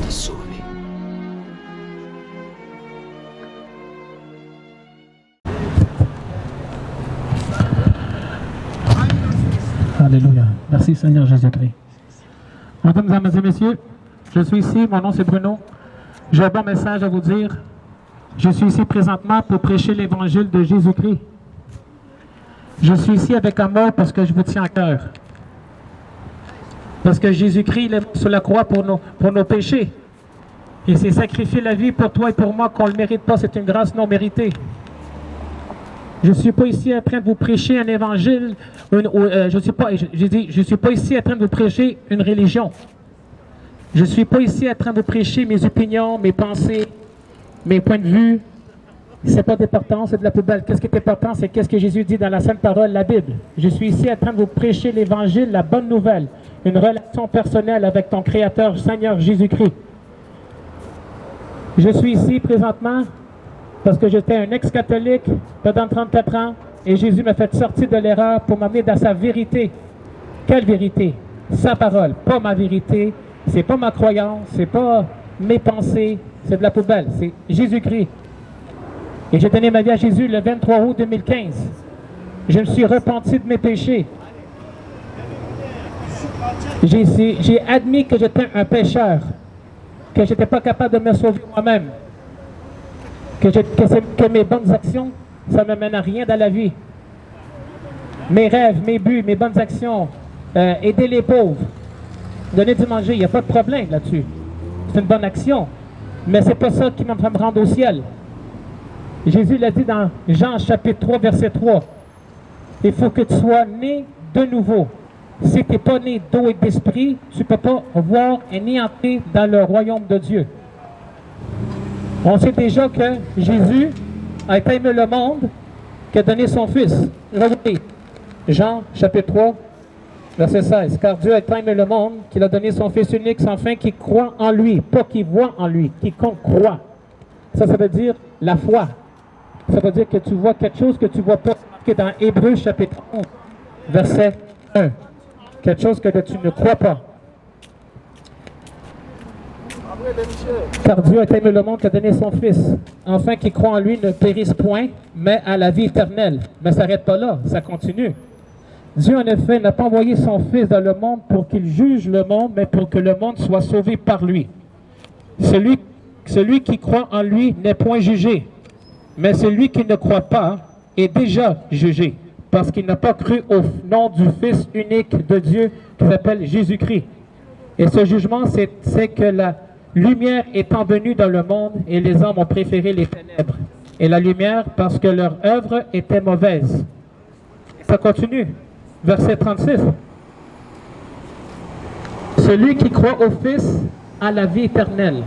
sauvé. Alléluia. Merci Seigneur Jésus-Christ. Mesdames et messieurs, je suis ici, mon nom c'est Bruno. J'ai un bon message à vous dire. Je suis ici présentement pour prêcher l'évangile de Jésus-Christ. Je suis ici avec amour parce que je vous tiens à cœur. Parce que Jésus-Christ il est mort sur la croix pour nos péchés. Il s'est sacrifié la vie pour toi et pour moi qu'on ne le mérite pas. C'est une grâce non méritée. Je ne suis pas ici en train de vous prêcher un évangile. Je ne suis pas ici en train de vous prêcher une religion. Je ne suis pas ici en train de vous prêcher mes opinions, mes pensées, mes points de vue. Ce n'est pas d'important, c'est de la poubelle. Qu'est-ce qui est important, c'est qu'est-ce que Jésus dit dans la Sainte Parole, la Bible. Je suis ici en train de vous prêcher l'évangile, la bonne nouvelle. Une relation personnelle avec ton Créateur, Seigneur Jésus-Christ. Je suis ici présentement parce que j'étais un ex-catholique pendant 34 ans et Jésus m'a fait sortir de l'erreur pour m'amener dans sa vérité. Quelle vérité? Sa parole, pas ma vérité. C'est pas ma croyance, c'est pas mes pensées, c'est de la poubelle, c'est Jésus-Christ. Et j'ai donné ma vie à Jésus le 23 août 2015. Je me suis repenti de mes péchés. J'ai admis que j'étais un pécheur, que je n'étais pas capable de me sauver moi-même, que mes bonnes actions, ça ne me mène à rien dans la vie. Mes rêves, mes buts, mes bonnes actions, aider les pauvres, donner du manger, il n'y a pas de problème là-dessus. C'est une bonne action, mais ce n'est pas ça qui va me rendre au ciel. Jésus l'a dit dans Jean chapitre 3, verset 3. Il faut que tu sois né de nouveau. Si tu n'es pas né d'eau et d'esprit, tu ne peux pas voir et ni entrer dans le royaume de Dieu. On sait déjà que Jésus a aimé le monde, qui a donné son Fils. Regardez, Jean chapitre 3, verset 16. Car Dieu a aimé le monde, qu'il a donné son Fils unique, afin qu'il croit en lui, pas qu'il voit en lui, quiconque croit. Ça veut dire la foi. Ça veut dire que tu vois quelque chose que tu ne vois pas. C'est marqué dans Hébreux chapitre 11, verset 1. Quelque chose que tu ne crois pas. Car Dieu a aimé le monde qui a donné son Fils, afin qu'il croit en lui ne périsse point, mais à la vie éternelle. Mais ça n'arrête pas là, ça continue. Dieu, en effet, n'a pas envoyé son Fils dans le monde pour qu'il juge le monde, mais pour que le monde soit sauvé par lui. Celui qui croit en lui n'est point jugé, mais celui qui ne croit pas est déjà jugé, parce qu'il n'a pas cru au nom du Fils unique de Dieu qui s'appelle Jésus-Christ. Et ce jugement, c'est que la lumière étant venue dans le monde et les hommes ont préféré les ténèbres et la lumière parce que leur œuvre était mauvaise. Ça continue. Verset 36. Celui qui croit au Fils a la vie éternelle.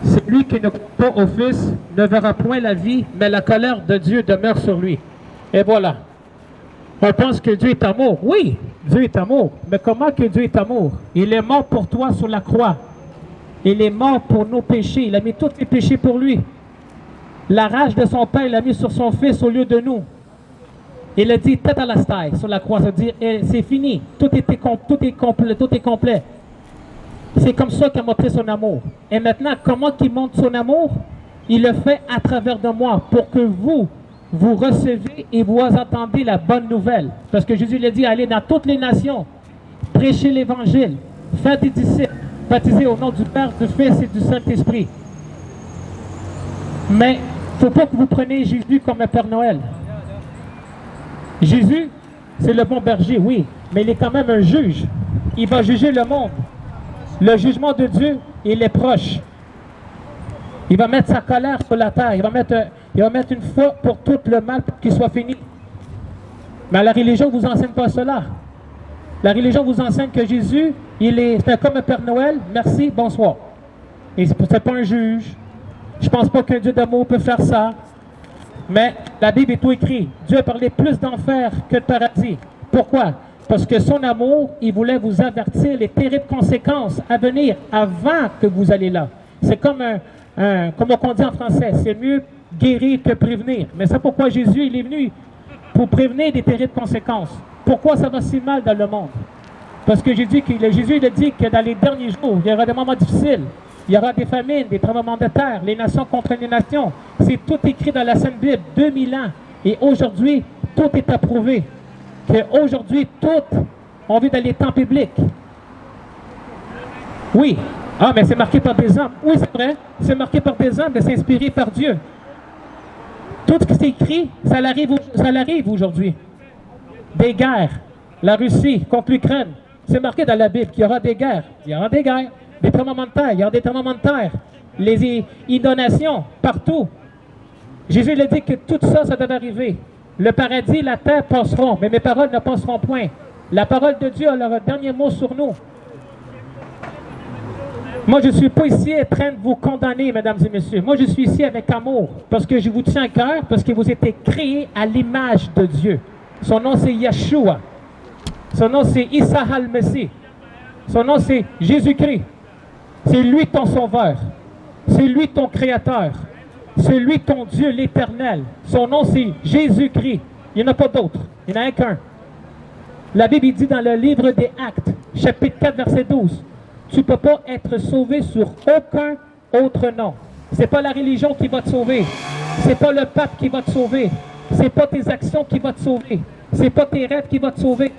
Celui qui ne croit pas au Fils ne verra point la vie, mais la colère de Dieu demeure sur lui. Et voilà. On pense que Dieu est amour. Oui, Dieu est amour. Mais comment que Dieu est amour? Il est mort pour toi sur la croix. Il est mort pour nos péchés. Il a mis tous les péchés pour lui. La rage de son Père, il l'a mis sur son Fils au lieu de nous. Il a dit tête à la staille sur la croix. Ça veut dire c'est fini. Tout est complet. C'est comme ça qu'il a montré son amour. Et maintenant, comment il montre son amour? Il le fait à travers de moi pour que vous recevez et vous entendez la bonne nouvelle. Parce que Jésus l'a dit, allez dans toutes les nations, prêchez l'évangile, faites des disciples, baptisés au nom du Père, du Fils et du Saint-Esprit. Mais il ne faut pas que vous preniez Jésus comme un Père Noël. Jésus, c'est le bon berger, oui, mais il est quand même un juge. Il va juger le monde. Le jugement de Dieu, il est proche. Il va mettre sa colère sur la terre. Il va mettre une fois pour tout le mal pour qu'il soit fini. Mais la religion ne vous enseigne pas cela. La religion vous enseigne que Jésus, c'est comme un Père Noël. Merci, bonsoir. Et c'est pas un juge. Je ne pense pas qu'un Dieu d'amour peut faire ça. Mais la Bible est tout écrit. Dieu a parlé plus d'enfer que de paradis. Pourquoi? Parce que son amour, il voulait vous avertir les terribles conséquences à venir avant que vous allez là. C'est comme comme on dit en français, c'est mieux guérir que prévenir. Mais c'est pourquoi Jésus, il est venu pour prévenir des terribles conséquences. Pourquoi ça va si mal dans le monde? Parce que Jésus il a dit que dans les derniers jours, il y aura des moments difficiles. Il y aura des famines, des tremblements de terre, les nations contre les nations. C'est tout écrit dans la Sainte Bible, 2000 ans. Et aujourd'hui, tout est approuvé. Qu'aujourd'hui, tout, on vit dans les temps bibliques. Oui. Ah, mais c'est marqué par des hommes. Oui, c'est vrai. C'est marqué par des hommes, mais c'est inspiré par Dieu. Tout ce qui s'est écrit, ça l'arrive aujourd'hui. Des guerres. La Russie contre l'Ukraine. C'est marqué dans la Bible qu'il y aura des guerres. Il y aura des guerres. Des tremblements de terre. Il y aura des tremblements de terre. Les inondations, partout. Jésus a dit que tout ça, ça devait arriver. Le paradis, la terre passeront, mais mes paroles ne passeront point. La parole de Dieu a le dernier mot sur nous. Moi, je ne suis pas ici en train de vous condamner, mesdames et messieurs. Moi, je suis ici avec amour, parce que je vous tiens à cœur, parce que vous êtes créés à l'image de Dieu. Son nom, c'est Yeshua. Son nom, c'est Issa al-Messie. Son nom, c'est Jésus-Christ. C'est lui ton sauveur. C'est lui ton créateur. C'est lui ton Dieu, l'Éternel. Son nom, c'est Jésus-Christ. Il n'y en a pas d'autre. Il n'y en a qu'un. La Bible dit dans le livre des Actes, chapitre 4, verset 12, tu ne peux pas être sauvé sur aucun autre nom. Ce n'est pas la religion qui va te sauver. Ce n'est pas le pape qui va te sauver. Ce n'est pas tes actions qui vont te sauver. Ce n'est pas tes rêves qui vont te sauver.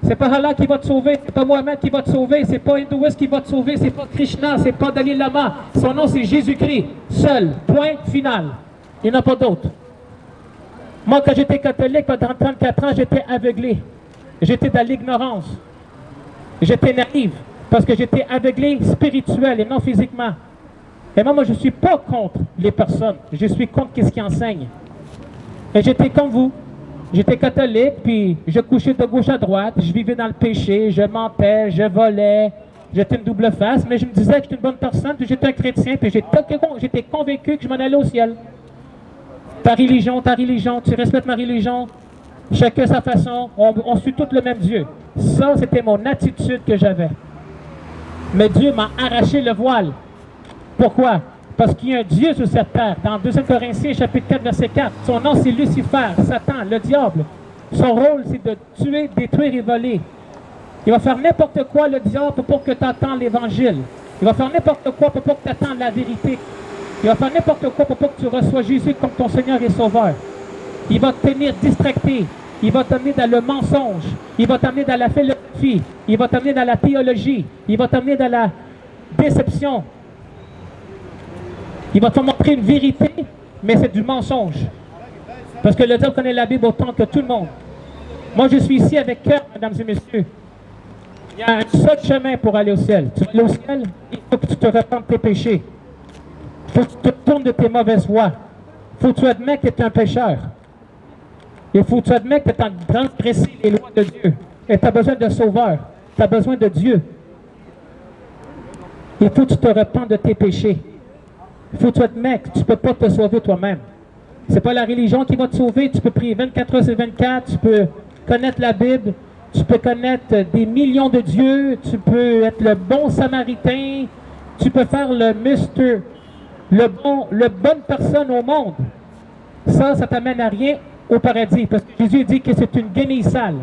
C'est pas Allah qui va te sauver, c'est pas Mohamed qui va te sauver, c'est pas Hindouiste qui va te sauver, c'est pas Krishna, c'est pas Dalai Lama. Son nom c'est Jésus-Christ, seul, point final. Il n'y en a pas d'autre. Moi, quand j'étais catholique, pendant 34 ans, j'étais aveuglé. J'étais dans l'ignorance. J'étais naïf, parce que j'étais aveuglé spirituel et non physiquement. Et moi, je ne suis pas contre les personnes, je suis contre ce qu'ils enseignent. Et j'étais comme vous. J'étais catholique, puis je couchais de gauche à droite, je vivais dans le péché, je mentais, je volais, j'étais une double face, mais je me disais que j'étais une bonne personne, puis j'étais un chrétien, puis j'étais convaincu que je m'en allais au ciel. Ta religion, tu respectes ma religion, chacun sa façon, on suit tous le même Dieu. Ça, c'était mon attitude que j'avais. Mais Dieu m'a arraché le voile. Pourquoi? Parce qu'il y a un Dieu sur cette terre. Dans 2 Corinthiens, chapitre 4, verset 4, son nom c'est Lucifer, Satan, le diable. Son rôle c'est de tuer, détruire et voler. Il va faire n'importe quoi, le diable, pour que tu entends l'évangile. Il va faire n'importe quoi pour que tu attendes la vérité. Il va faire n'importe quoi pour que tu reçois Jésus comme ton Seigneur et Sauveur. Il va te tenir distracté. Il va t'amener dans le mensonge. Il va t'amener dans la philosophie. Il va t'amener dans la théologie. Il va t'amener dans la déception. Il va te montrer une vérité, mais c'est du mensonge. Parce que le diable connaît la Bible autant que tout le monde. Moi, je suis ici avec cœur, mesdames et messieurs. Il y a un seul chemin pour aller au ciel. Tu veux aller au ciel, il faut que tu te repentes de tes péchés. Il faut que tu te tournes de tes mauvaises voies. Il faut que tu admettes que tu es un pécheur. Il faut que tu admettes que tu as transgressé les lois de Dieu. Et tu as besoin de sauveur. Tu as besoin de Dieu. Il faut que tu te repentes de tes péchés. Il faut que tu admettes que tu ne peux pas te sauver toi-même. Ce n'est pas la religion qui va te sauver. Tu peux prier 24 heures sur 24. Tu peux connaître la Bible. Tu peux connaître des millions de dieux. Tu peux être le bon samaritain. Tu peux faire le bonne personne au monde. Ça t'amène à rien au paradis. Parce que Jésus dit que c'est une guenille sale.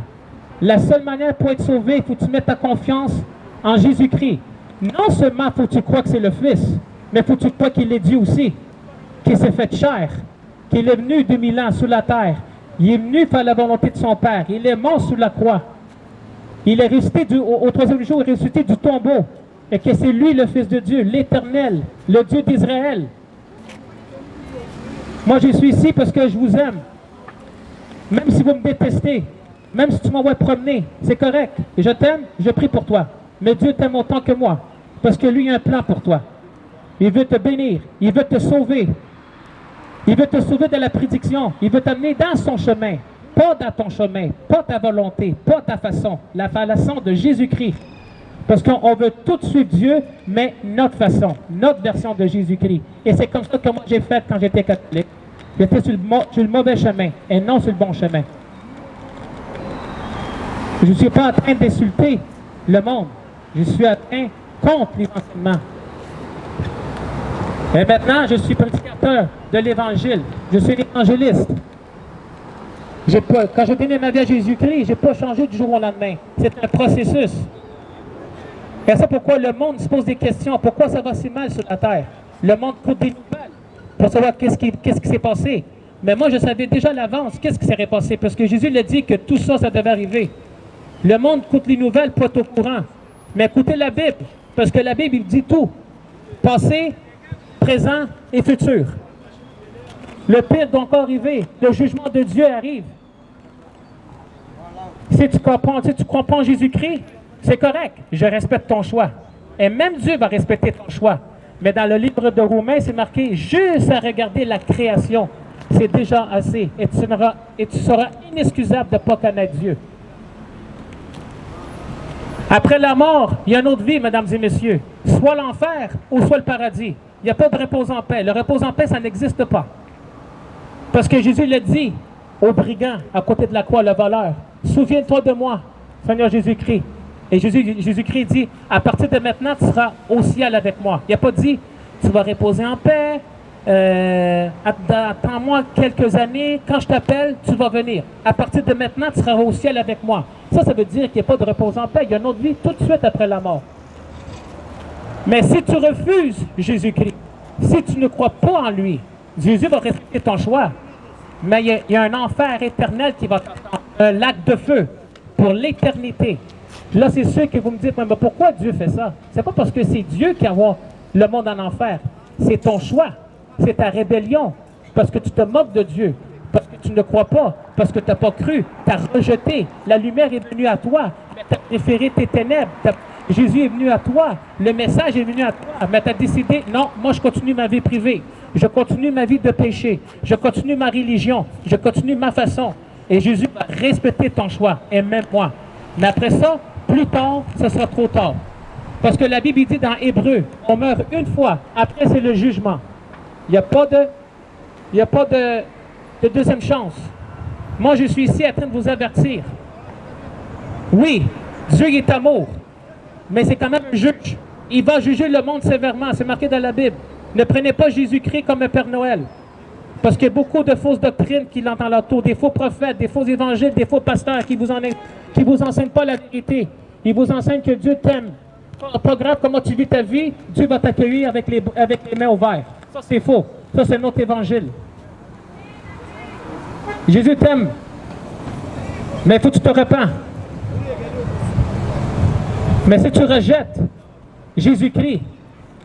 La seule manière pour être sauvé, il faut que tu mettes ta confiance en Jésus-Christ. Non seulement faut que tu crois que c'est le Fils, mais faut que tu crois qu'il est Dieu aussi, qu'il s'est fait chair, qu'il est venu 2000 ans sur la terre. Il est venu faire la volonté de son Père. Il est mort sur la croix. Il est ressuscité au troisième jour, il est ressuscité du tombeau. Et que c'est lui le Fils de Dieu, l'Éternel, le Dieu d'Israël. Moi, je suis ici parce que je vous aime. Même si vous me détestez, même si tu m'envoies promener, c'est correct. Je t'aime, je prie pour toi. Mais Dieu t'aime autant que moi. Parce que lui a un plan pour toi. Il veut te bénir. Il veut te sauver. Il veut te sauver de la prédiction. Il veut t'amener dans son chemin. Pas dans ton chemin. Pas ta volonté. Pas ta façon. La façon de Jésus-Christ. Parce qu'on veut tout suivre Dieu, mais notre façon. Notre version de Jésus-Christ. Et c'est comme ça que moi j'ai fait quand j'étais catholique. J'étais sur le mauvais chemin et non sur le bon chemin. Je ne suis pas en train d'insulter le monde. Je suis en train contre les enseignements. Et maintenant, je suis prédicateur de l'Évangile. Je suis évangéliste. Quand j'ai donné ma vie à Jésus-Christ, je n'ai pas changé du jour au lendemain. C'est un processus. Et c'est pourquoi le monde se pose des questions. Pourquoi ça va si mal sur la terre? Le monde court des nouvelles pour savoir qu'est-ce qui s'est passé. Mais moi, je savais déjà à l'avance qu'est-ce qui s'est passé, parce que Jésus l'a dit que tout ça, ça devait arriver. Le monde court les nouvelles pour être au courant. Mais écoutez la Bible, parce que la Bible, il dit tout. Passé, présent et futur. Le pire doit encore arriver. Le jugement de Dieu arrive. Si tu comprends Jésus-Christ, c'est correct. Je respecte ton choix. Et même Dieu va respecter ton choix. Mais dans le livre de Romains, c'est marqué, juste à regarder la création, c'est déjà assez. Et tu seras inexcusable de ne pas connaître Dieu. Après la mort, il y a une autre vie, mesdames et messieurs. Soit l'enfer ou soit le paradis. Il n'y a pas de repos en paix. Le repos en paix, ça n'existe pas. Parce que Jésus l'a dit aux brigands à côté de la croix, le voleur. Souviens-toi de moi, Seigneur Jésus-Christ. Et Jésus-Christ dit, à partir de maintenant, tu seras au ciel avec moi. Il n'a pas dit, tu vas reposer en paix, attends-moi quelques années, quand je t'appelle, tu vas venir. À partir de maintenant, tu seras au ciel avec moi. Ça veut dire qu'il n'y a pas de repos en paix. Il y a une autre vie tout de suite après la mort. Mais si tu refuses Jésus-Christ, si tu ne crois pas en lui, Jésus va respecter ton choix. Mais il y a un enfer éternel qui va t'attendre, un lac de feu pour l'éternité. Là, c'est sûr que vous me dites, mais pourquoi Dieu fait ça? C'est pas parce que c'est Dieu qui envoie le monde en enfer. C'est ton choix. C'est ta rébellion. Parce que tu te moques de Dieu. Parce que tu ne crois pas. Parce que tu n'as pas cru. Tu as rejeté. La lumière est venue à toi. Mais tu as préféré tes ténèbres. Jésus est venu à toi. Le message est venu à toi. Mais tu as décidé, non, moi je continue ma vie privée. Je continue ma vie de péché. Je continue ma religion. Je continue ma façon. Et Jésus va respecter ton choix. Et même moi. Mais après ça, plus tard, ce sera trop tard. Parce que la Bible dit dans Hébreu, on meurt une fois, après c'est le jugement. Il n'y a pas de deuxième chance. Moi, je suis ici en train de vous avertir. Oui, Dieu est amour, mais c'est quand même un juge. Il va juger le monde sévèrement, c'est marqué dans la Bible. Ne prenez pas Jésus-Christ comme un Père Noël. Parce qu'il y a beaucoup de fausses doctrines qui l'entendent autour, des faux prophètes, des faux évangiles, des faux pasteurs qui vous enseignent pas la vérité. Ils vous enseignent que Dieu t'aime. Pas grave comment tu vis ta vie, Dieu va t'accueillir avec les mains ouvertes. Ça, c'est faux. Ça, c'est notre évangile. Jésus t'aime. Mais il faut que tu te repens. Mais si tu rejettes Jésus-Christ,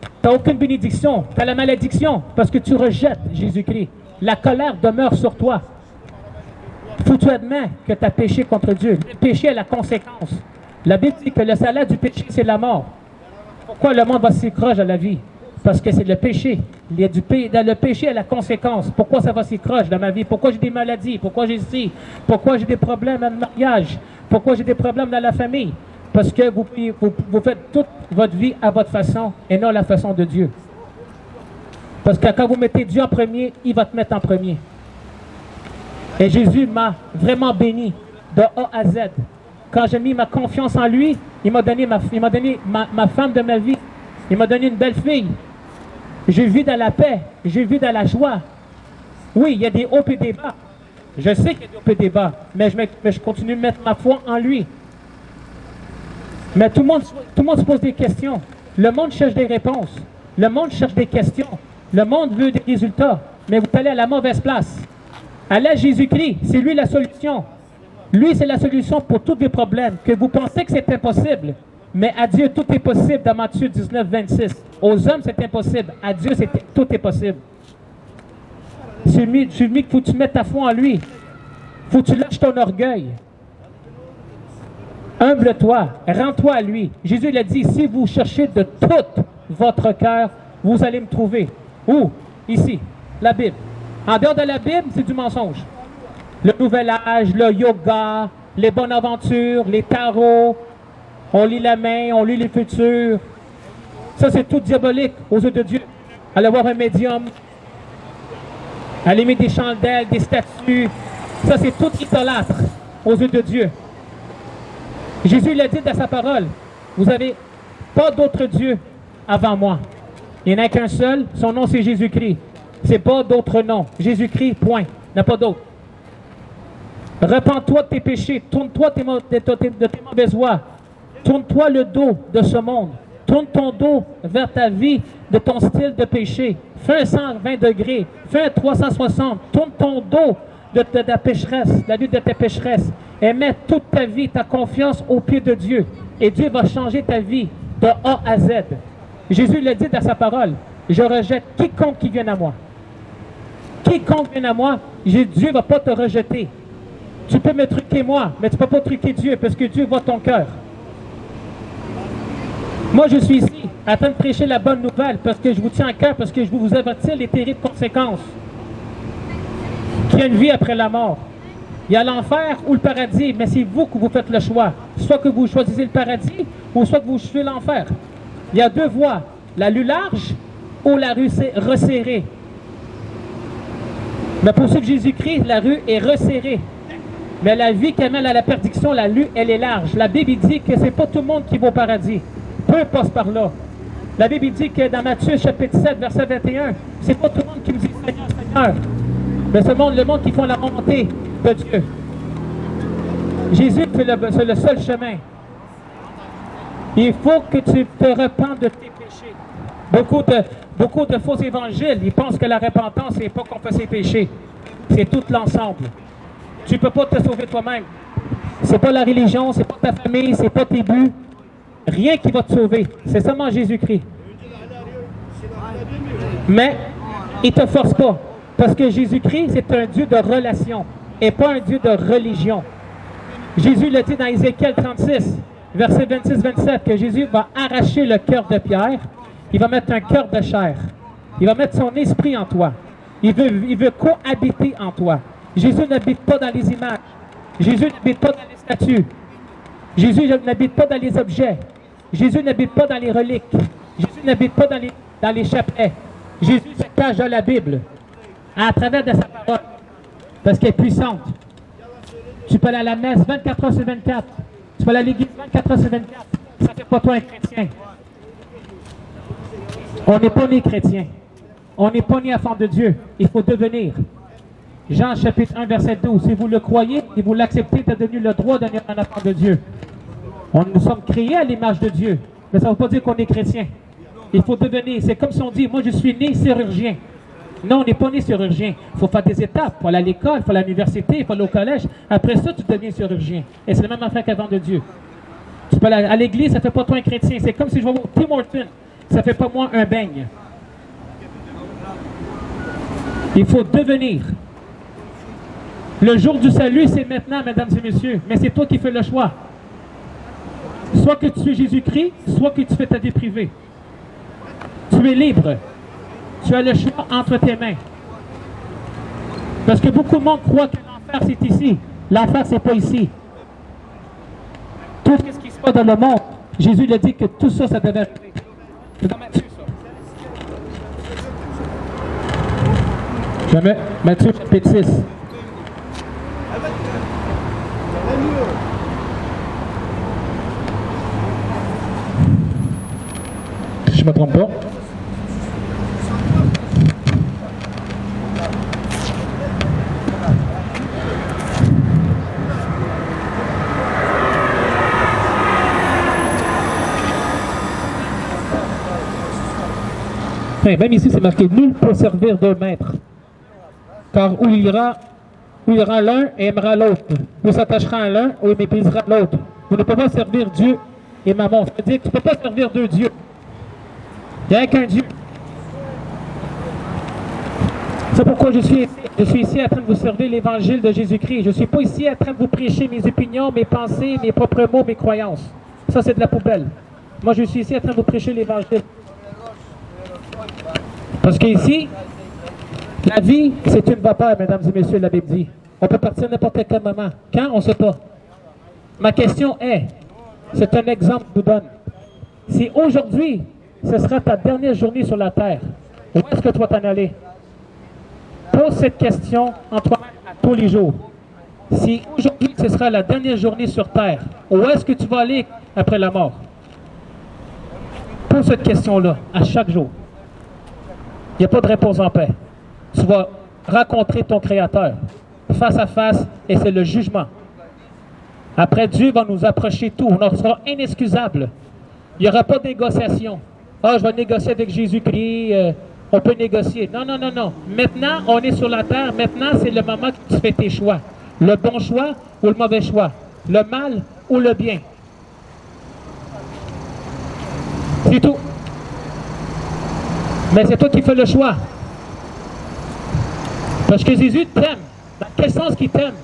tu n'as aucune bénédiction. Tu as la malédiction parce que tu rejettes Jésus-Christ. La colère demeure sur toi. Faut que tu admets que tu as péché contre Dieu. Le péché a la conséquence. La Bible dit que le salaire du péché, c'est la mort. Pourquoi le monde va s'écrocher à la vie? Parce que c'est le péché. Dans le péché a la conséquence. Pourquoi ça va s'écrocher dans ma vie? Pourquoi j'ai des maladies? Pourquoi j'ai ci? Pourquoi j'ai des problèmes dans le mariage? Pourquoi j'ai des problèmes dans la famille? Parce que vous faites toute votre vie à votre façon et non à la façon de Dieu. Parce que quand vous mettez Dieu en premier, il va te mettre en premier. Et Jésus m'a vraiment béni de A à Z. Quand j'ai mis ma confiance en lui, il m'a donné ma femme de ma vie. Il m'a donné une belle fille. J'ai vu dans la paix, j'ai vu dans la joie. Oui, il y a des hauts et des bas. Je sais qu'il y a des hauts et des bas, mais je continue de mettre ma foi en lui. Mais tout le monde se pose des questions. Le monde cherche des réponses. Le monde cherche des questions. Le monde veut des résultats. Mais vous allez à la mauvaise place. Allez à Jésus-Christ, c'est lui la solution. Lui, c'est la solution pour tous les problèmes. Que vous pensez que c'est impossible, mais à Dieu, tout est possible dans Matthieu 19, 26. Aux hommes, c'est impossible. À Dieu, tout est possible. C'est lui qu'il faut que tu mettes ta foi en lui. Il faut que tu lâches ton orgueil. Humble-toi, rends-toi à lui. Jésus l'a dit, si vous cherchez de tout votre cœur, vous allez me trouver. Où? Ici, la Bible. En dehors de la Bible, c'est du mensonge. Le nouvel âge, le yoga, les bonnes aventures, les tarots, on lit la main, on lit les futurs. Ça, c'est tout diabolique aux yeux de Dieu. Allez voir un médium, allez mettre des chandelles, des statues. Ça, c'est tout idolâtre aux yeux de Dieu. Jésus l'a dit dans sa parole, vous n'avez pas d'autre Dieu avant moi. Il n'y en a qu'un seul, son nom c'est Jésus-Christ. C'est pas d'autre nom. Jésus-Christ, point. Il n'y a pas d'autre. Repends-toi de tes péchés, tourne-toi de tes mauvaises voies. Tourne-toi le dos de ce monde. Tourne ton dos vers ta vie, de ton style de péché. Fais un 120 degrés. Fais un 360. Tourne ton dos de ta pécheresse, la lutte de ta pécheresse. Et mets toute ta vie, ta confiance au pied de Dieu. Et Dieu va changer ta vie de A à Z. Jésus le dit dans sa parole. Je rejette quiconque qui vient à moi. Quiconque vient à moi, Dieu ne va pas te rejeter. Tu peux me truquer moi, mais tu ne peux pas truquer Dieu parce que Dieu voit ton cœur. Moi, je suis ici, en train de prêcher la bonne nouvelle parce que je vous tiens à cœur, parce que je veux vous avertir les terribles conséquences. Qu'il y a une vie après la mort. Il y a l'enfer ou le paradis, mais c'est vous que vous faites le choix. Soit que vous choisissez le paradis, ou soit que vous choisissez l'enfer. Il y a deux voies, la rue large ou la rue resserrée. Mais pour ceux de Jésus-Christ, la rue est resserrée. Mais la vie qui mène à la perdition, la rue, elle est large. La Bible dit que ce n'est pas tout le monde qui va au paradis. Peu passe par là. La Bible dit que dans Matthieu chapitre 7, verset 21, c'est pas tout le monde qui me dit Seigneur, Seigneur. Mais c'est le monde qui font la volonté de Dieu. Jésus, c'est le seul chemin. Il faut que tu te repentes de tes péchés. Beaucoup de faux évangiles, ils pensent que la repentance, c'est pas qu'on fait ses péchés. C'est tout l'ensemble. Tu ne peux pas te sauver toi-même. C'est pas la religion, c'est pas ta famille, c'est pas tes buts. Rien qui va te sauver. C'est seulement Jésus-Christ. Mais il ne te force pas. Parce que Jésus-Christ, c'est un Dieu de relation et pas un Dieu de religion. Jésus le dit dans Ézéchiel 36, verset 26-27, que Jésus va arracher le cœur de pierre. Il va mettre un cœur de chair. Il va mettre son esprit en toi. Il veut cohabiter en toi. Jésus n'habite pas dans les images. Jésus n'habite pas dans les statues. Jésus n'habite pas dans les objets. Jésus n'habite pas dans les reliques. Jésus n'habite pas dans les chapelets. Jésus se cache dans la Bible, à travers de sa parole, parce qu'elle est puissante. Tu peux aller à la messe 24 heures sur 24. Tu peux aller à l'église 24 heures sur 24. Ça ne fait pas toi un chrétien. On n'est pas né chrétien. On n'est pas né enfant de Dieu. Il faut devenir. Jean chapitre 1, verset 12. Si vous le croyez et vous l'acceptez, tu as devenu le droit de devenir un enfant de Dieu. Nous sommes créés à l'image de Dieu. Mais ça ne veut pas dire qu'on est chrétien. Il faut devenir. C'est comme si on dit, moi je suis né chirurgien. Non, on n'est pas né chirurgien. Il faut faire des étapes. Il faut aller à l'école, il faut aller à l'université, il faut aller au collège. Après ça, tu deviens chirurgien. Et c'est la même affaire qu'avant de Dieu. Tu peux aller à l'église, ça ne fait pas toi un chrétien. C'est comme si je vais au Tim Hortons. Ça ne fait pas moi un beigne. Il faut devenir. Le jour du salut, c'est maintenant, mesdames et messieurs. Mais c'est toi qui fais le choix. Soit que tu es Jésus-Christ, soit que tu fais ta vie privée. Tu es libre. Tu as le choix entre tes mains. Parce que beaucoup de monde croient que l'enfer, c'est ici. L'enfer, c'est pas ici. Tout ce qui se passe dans le monde, Jésus a dit que tout ça, ça devait être. C'est dans Matthieu, ça. Jamais. Matthieu, chapitre 6. Je ne me trompe pas. Même ici, c'est marqué « Nul peut servir deux maîtres. Car où il ira l'un et aimera l'autre. Ou s'attachera à l'un ou il méprisera l'autre. Vous ne pouvez pas servir Dieu et maman. Ça veut dire que tu ne peux pas servir deux dieux. Il n'y a qu'un Dieu. C'est pourquoi je suis ici en train de vous servir l'évangile de Jésus-Christ. Je ne suis pas ici en train de vous prêcher mes opinions, mes pensées, mes propres mots, mes croyances. Ça, c'est de la poubelle. Moi, je suis ici en train de vous prêcher l'évangile. Parce qu'ici, la vie, c'est une vapeur, mesdames et messieurs, la Bible dit. On peut partir n'importe quel moment. Quand? On ne sait pas. Ma question est, c'est un exemple que je vous donne. Si aujourd'hui, ce sera ta dernière journée sur la terre, où est-ce que tu vas t'en aller? Pose cette question en toi-même à tous les jours. Si aujourd'hui, ce sera la dernière journée sur terre, où est-ce que tu vas aller après la mort? Pose cette question-là à chaque jour. Il n'y a pas de réponse en paix. Tu vas rencontrer ton Créateur face à face et c'est le jugement. Après, Dieu va nous approcher tout. On sera inexcusable. Il n'y aura pas de négociation. Ah, je vais négocier avec Jésus-Christ. On peut négocier. Non, non, non, non. Maintenant, on est sur la terre. Maintenant, c'est le moment que tu fais tes choix. Le bon choix ou le mauvais choix. Le mal ou le bien. C'est tout. Mais c'est toi qui fais le choix. Parce que Jésus t'aime. Dans quel sens qu'il t'aime?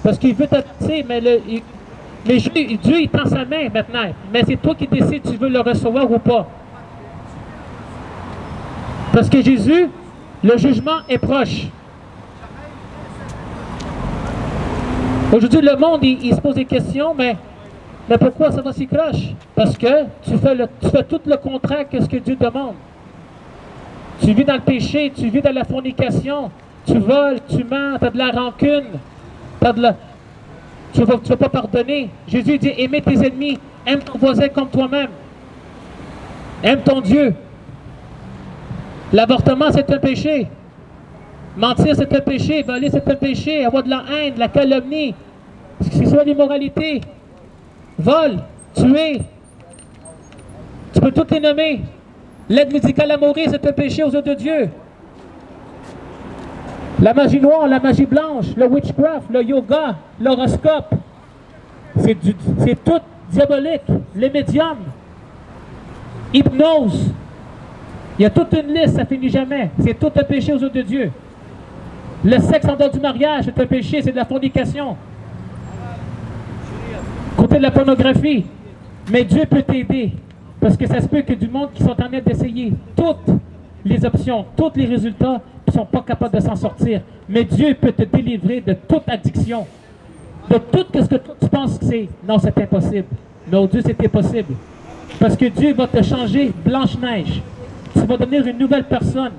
Parce qu'il veut t'adopter, mais Dieu, il tend sa main maintenant. Mais c'est toi qui décides si tu veux le recevoir ou pas. Parce que Jésus, le jugement est proche. Aujourd'hui, le monde, il se pose des questions, mais pourquoi ça va si croche? Parce que tu fais tout le contraire que ce que Dieu demande. Tu vis dans le péché, tu vis dans la fornication, tu voles, tu mens, tu as de la rancune, tu ne vas pas pardonner. Jésus dit, aimez tes ennemis, aime ton voisin comme toi-même. Aime ton Dieu. L'avortement, c'est un péché. Mentir, c'est un péché. Voler, c'est un péché. Avoir de la haine, de la calomnie. C'est soit l'immoralité. Vol, tuer. Tu peux tout les nommer. L'aide médicale à mourir, c'est un péché aux yeux de Dieu. La magie noire, la magie blanche, le witchcraft, le yoga, l'horoscope, c'est tout diabolique. Les médiums, hypnose. Il y a toute une liste, ça finit jamais. C'est tout un péché aux yeux de Dieu. Le sexe en dehors du mariage, c'est un péché, c'est de la fornication. Côté de la pornographie. Mais Dieu peut t'aider. Parce que ça se peut que du monde qui sont en train d'essayer toutes les options, tous les résultats, qui ne sont pas capables de s'en sortir. Mais Dieu peut te délivrer de toute addiction. De tout ce que tu penses que c'est. Non, c'est impossible. Non, Dieu, c'est impossible. Parce que Dieu va te changer Blanche-Neige. Tu vas devenir une nouvelle personne.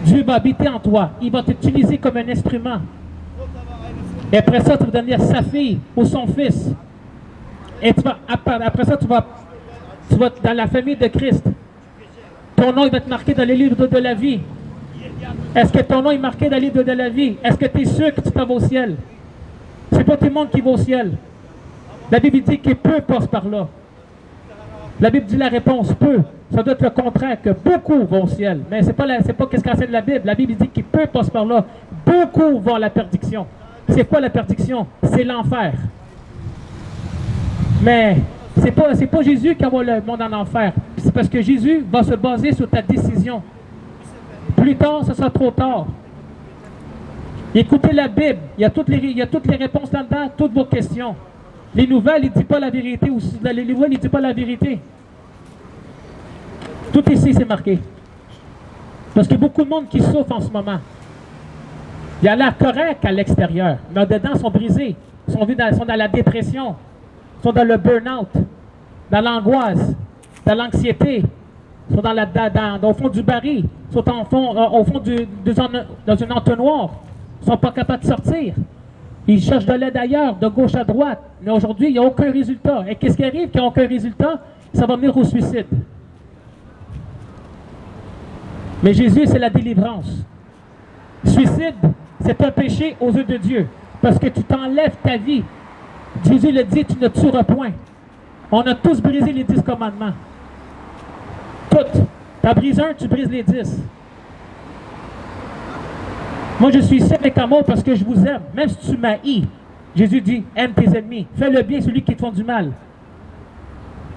Dieu va habiter en toi. Il va t'utiliser comme un instrument. Et après ça, tu vas devenir sa fille ou son fils. Et après ça, tu vas dans la famille de Christ. Ton nom il va être marqué dans les livres de la vie. Est-ce que ton nom est marqué dans les livres de la vie? Est-ce que tu es sûr que tu t'en vas au ciel? C'est pas tout le monde qui va au ciel. La Bible dit que peu passent par là. La Bible dit la réponse, peu. Ça doit être le contraire, que beaucoup vont au ciel. Mais c'est pas qu'est-ce qu'enseigne la Bible. La Bible dit que peu passent par là. Beaucoup vont à la perdition. C'est quoi la perdition? C'est l'enfer. Mais c'est pas Jésus qui envoie le monde en enfer. C'est parce que Jésus va se baser sur ta décision. Plus tard, ce sera trop tard. Écoutez la Bible. Il y a toutes les réponses là-dedans, toutes vos questions. Les nouvelles, il ne dit pas la vérité. Les nouvelles, il ne dit pas la vérité. Tout ici, c'est marqué. Parce qu'il y a beaucoup de monde qui souffre en ce moment. Il a l'air correct à l'extérieur, mais dedans, ils sont brisés. Ils sont dans la dépression. Ils sont dans le burn-out, dans l'angoisse, dans l'anxiété. Ils sont au fond du baril. Ils sont au fond dans un entonnoir. Ils ne sont pas capables de sortir. Ils cherchent de l'aide ailleurs, de gauche à droite. Mais aujourd'hui, il n'y a aucun résultat. Et qu'est-ce qui arrive quand il n'y a aucun résultat? Ça va venir au suicide. Mais Jésus, c'est la délivrance. Suicide, c'est un péché aux yeux de Dieu. Parce que tu t'enlèves ta vie. Jésus le dit, tu ne tueras point. On a tous brisé les 10 commandements. Toutes. Tu as brisé un, tu brises les 10. Moi, je suis ici avec amour parce que je vous aime. Même si tu m'haïs, Jésus dit, aime tes ennemis. Fais le bien celui qui te font du mal.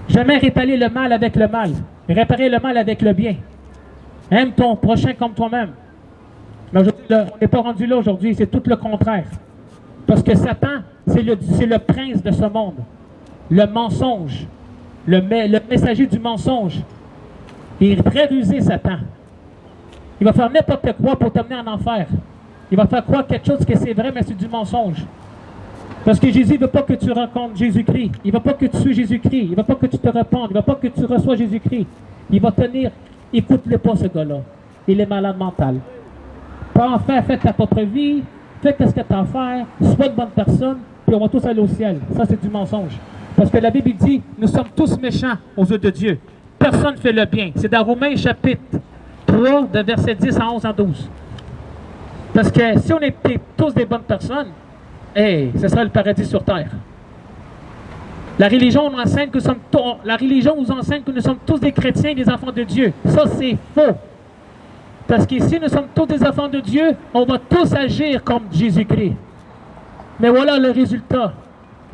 Jamais réparer le mal avec le mal. Réparer le mal avec le bien. Aime ton prochain comme toi-même. Mais aujourd'hui, on n'est pas rendu là aujourd'hui, c'est tout le contraire. Parce que Satan, c'est le prince de ce monde. Le mensonge. Le messager du mensonge. Il est très rusé, Satan. Il va faire n'importe quoi pour t'amener en enfer. Il va faire croire quelque chose que c'est vrai, mais c'est du mensonge. Parce que Jésus ne veut pas que tu rencontres Jésus-Christ. Il ne veut pas que tu sois Jésus-Christ. Il ne veut pas que tu te répandes. Il ne veut pas que tu reçois Jésus-Christ. Il va tenir. Écoute-le pas, ce gars-là. Il est malade mental. Pas en faire, fais ta propre vie. Fais ce que tu as à faire. Sois une bonne personne. Puis on va tous aller au ciel. Ça, c'est du mensonge. Parce que la Bible dit, nous sommes tous méchants aux yeux de Dieu. Personne ne fait le bien. C'est dans Romains chapitre 3, de verset 10 à 11 à 12. Parce que si on était tous des bonnes personnes, hey, ce sera le paradis sur terre. La religion nous enseigne que nous sommes tous des chrétiens, des enfants de Dieu. Ça, c'est faux. Parce qu'ici, nous sommes tous des enfants de Dieu, on va tous agir comme Jésus-Christ. Mais voilà le résultat.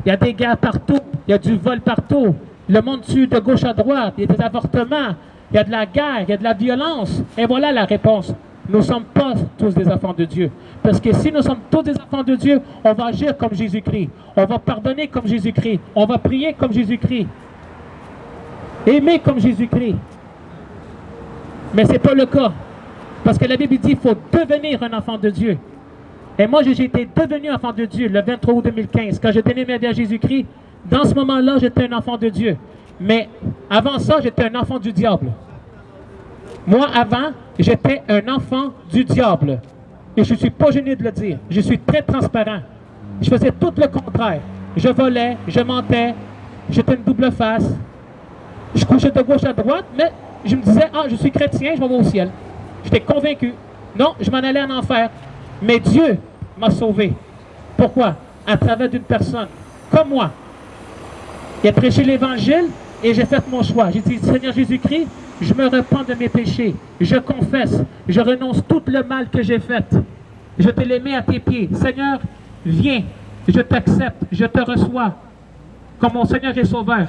Il y a des guerres partout, il y a du vol partout. Le monde tue de gauche à droite, il y a des avortements, il y a de la guerre, il y a de la violence. Et voilà la réponse. Nous ne sommes pas tous des enfants de Dieu. Parce que si nous sommes tous des enfants de Dieu, on va agir comme Jésus-Christ. On va pardonner comme Jésus-Christ. On va prier comme Jésus-Christ. Aimer comme Jésus-Christ. Mais ce n'est pas le cas. Parce que la Bible dit qu'il faut devenir un enfant de Dieu. Et moi, j'ai été devenu enfant de Dieu le 23 août 2015. Quand j'ai donné ma vie à Jésus-Christ, dans ce moment-là, j'étais un enfant de Dieu. Mais avant ça, j'étais un enfant du diable. Moi, avant, j'étais un enfant du diable. Et je ne suis pas gêné de le dire. Je suis très transparent. Je faisais tout le contraire. Je volais, je mentais, j'étais une double face. Je couchais de gauche à droite, mais je me disais, ah, je suis chrétien, je m'en vais au ciel. J'étais convaincu. Non, je m'en allais en enfer. Mais Dieu m'a sauvé. Pourquoi? À travers d'une personne comme moi. Il a prêché l'Évangile et j'ai fait mon choix. J'ai dit, Seigneur Jésus-Christ, je me repens de mes péchés. Je confesse. Je renonce tout le mal que j'ai fait. Je te les mets à tes pieds. Seigneur, viens. Je t'accepte. Je te reçois comme mon Seigneur et Sauveur.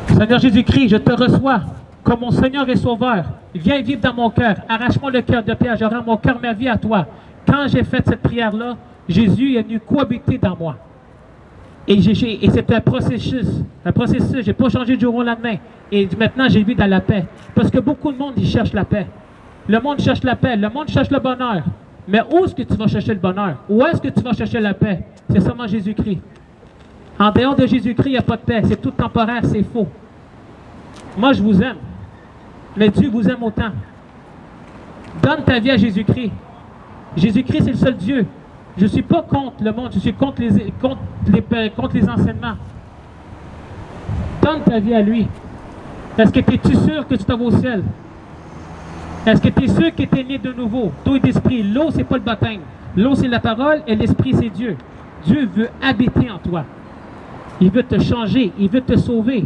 Seigneur Jésus-Christ, je te reçois comme mon Seigneur et Sauveur. Viens vivre dans mon cœur. Arrache-moi le cœur de pierre. Je rends mon cœur, ma vie à toi. Quand j'ai fait cette prière-là, Jésus est venu cohabiter dans moi. Et c'est un processus. Je n'ai pas changé du jour au lendemain. Et maintenant, j'ai vu dans la paix. Parce que beaucoup de monde, ils cherchent la paix. Le monde cherche la paix. Le monde cherche le bonheur. Mais où est-ce que tu vas chercher le bonheur? Où est-ce que tu vas chercher la paix? C'est seulement Jésus-Christ. En dehors de Jésus-Christ, il n'y a pas de paix. C'est tout temporaire, c'est faux. Moi, je vous aime. Mais Dieu vous aime autant. Donne ta vie à Jésus-Christ. Jésus-Christ, c'est le seul Dieu. Je ne suis pas contre le monde, je suis contre les enseignements. Donne ta vie à lui. Est-ce que tu es sûr que tu t'en vas au ciel? Est-ce que tu es sûr que tu es né de nouveau? D'eau et d'esprit. L'eau, ce n'est pas le baptême. L'eau, c'est la parole et l'esprit, c'est Dieu. Dieu veut habiter en toi. Il veut te changer, il veut te sauver.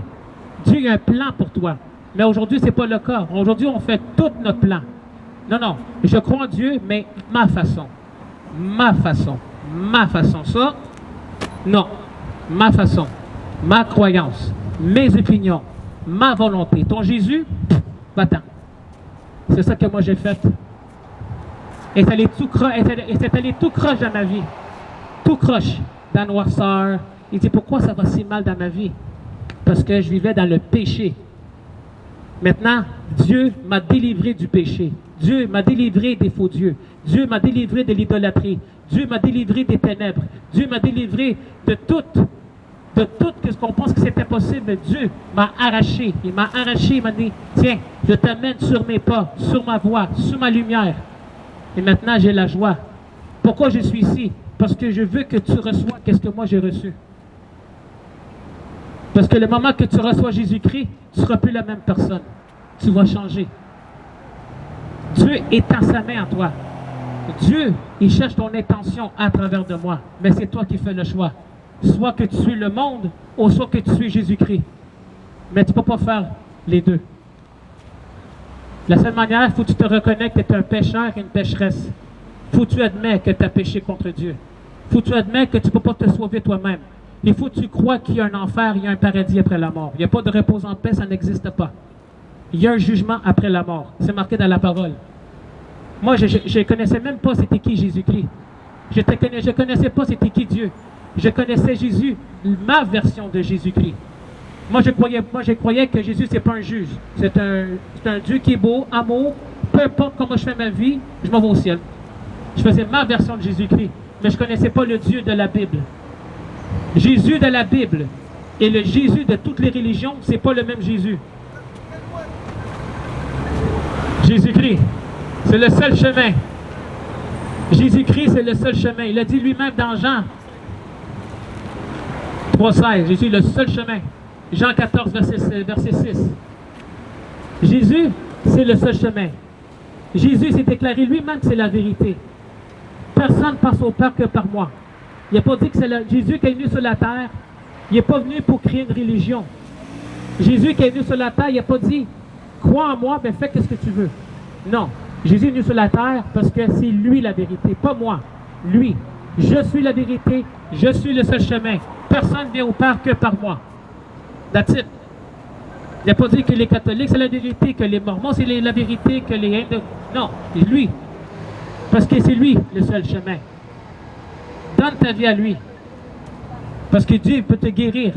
Dieu a un plan pour toi. Mais aujourd'hui, ce n'est pas le cas. Aujourd'hui, on fait tout notre plan. Non, non. Je crois en Dieu, mais ma façon. Ma façon. Ma façon. Ça, non. Ma façon. Ma croyance. Mes opinions. Ma volonté. Ton Jésus, va-t'en. C'est ça que moi j'ai fait. Et c'est allé tout croche dans ma vie. Tout croche. Dans la noirceur. Il dit, pourquoi ça va si mal dans ma vie? Parce que je vivais dans le péché. Maintenant, Dieu m'a délivré du péché. Dieu m'a délivré des faux dieux. Dieu m'a délivré de l'idolâtrie. Dieu m'a délivré des ténèbres. Dieu m'a délivré de tout ce qu'on pense que c'était possible. Dieu m'a arraché. Il m'a arraché, il m'a dit, tiens, je t'amène sur mes pas, sur ma voie, sur ma lumière. Et maintenant, j'ai la joie. Pourquoi je suis ici? Parce que je veux que tu reçois ce que moi j'ai reçu. Parce que le moment que tu reçois Jésus-Christ, tu ne seras plus la même personne. Tu vas changer. Dieu étend sa main en toi. Dieu, il cherche ton intention à travers de moi. Mais c'est toi qui fais le choix. Soit que tu suis le monde, ou soit que tu suis Jésus-Christ. Mais tu ne peux pas faire les deux. La seule manière, il faut que tu te reconnectes que tu es un pécheur et une pécheresse. Il faut que tu admets que tu as péché contre Dieu. Il faut que tu admets que tu ne peux pas te sauver toi-même. Il faut que tu crois qu'il y a un enfer, il y a un paradis après la mort. Il n'y a pas de repos en paix, ça n'existe pas. Il y a un jugement après la mort. C'est marqué dans la parole. Moi, je ne connaissais même pas c'était qui Jésus-Christ. Je ne connaissais pas c'était qui Dieu. Je connaissais Jésus, ma version de Jésus-Christ. Moi, je croyais que Jésus, ce n'est pas un juge. C'est un Dieu qui est beau, amour. Peu importe comment je fais ma vie, je m'en vais au ciel. Je faisais ma version de Jésus-Christ. Mais je ne connaissais pas le Dieu de la Bible. Jésus de la Bible et le Jésus de toutes les religions, ce n'est pas le même Jésus. Jésus-Christ, c'est le seul chemin. Jésus-Christ, c'est le seul chemin. Il a dit lui-même dans Jean 3,16, Jésus est le seul chemin. Jean 14, verset 6. Jésus, c'est le seul chemin. Jésus s'est déclaré lui-même que c'est la vérité. Personne passe au Père que par moi. Il n'a pas dit que c'est Jésus qui est venu sur la terre. Il n'est pas venu pour créer une religion. Jésus qui est venu sur la terre, il n'a pas dit « Crois en moi, mais fais ce que tu veux ». Non. Jésus est venu sur la terre parce que c'est lui la vérité, pas moi. Lui. Je suis la vérité, je suis le seul chemin. Personne ne vient au Père que par moi. That's it. Il n'a pas dit que les catholiques, c'est la vérité, que les mormons, c'est la vérité, que les hindous... Non, c'est lui. Parce que c'est lui le seul chemin. Donne ta vie à lui. Parce que Dieu peut te guérir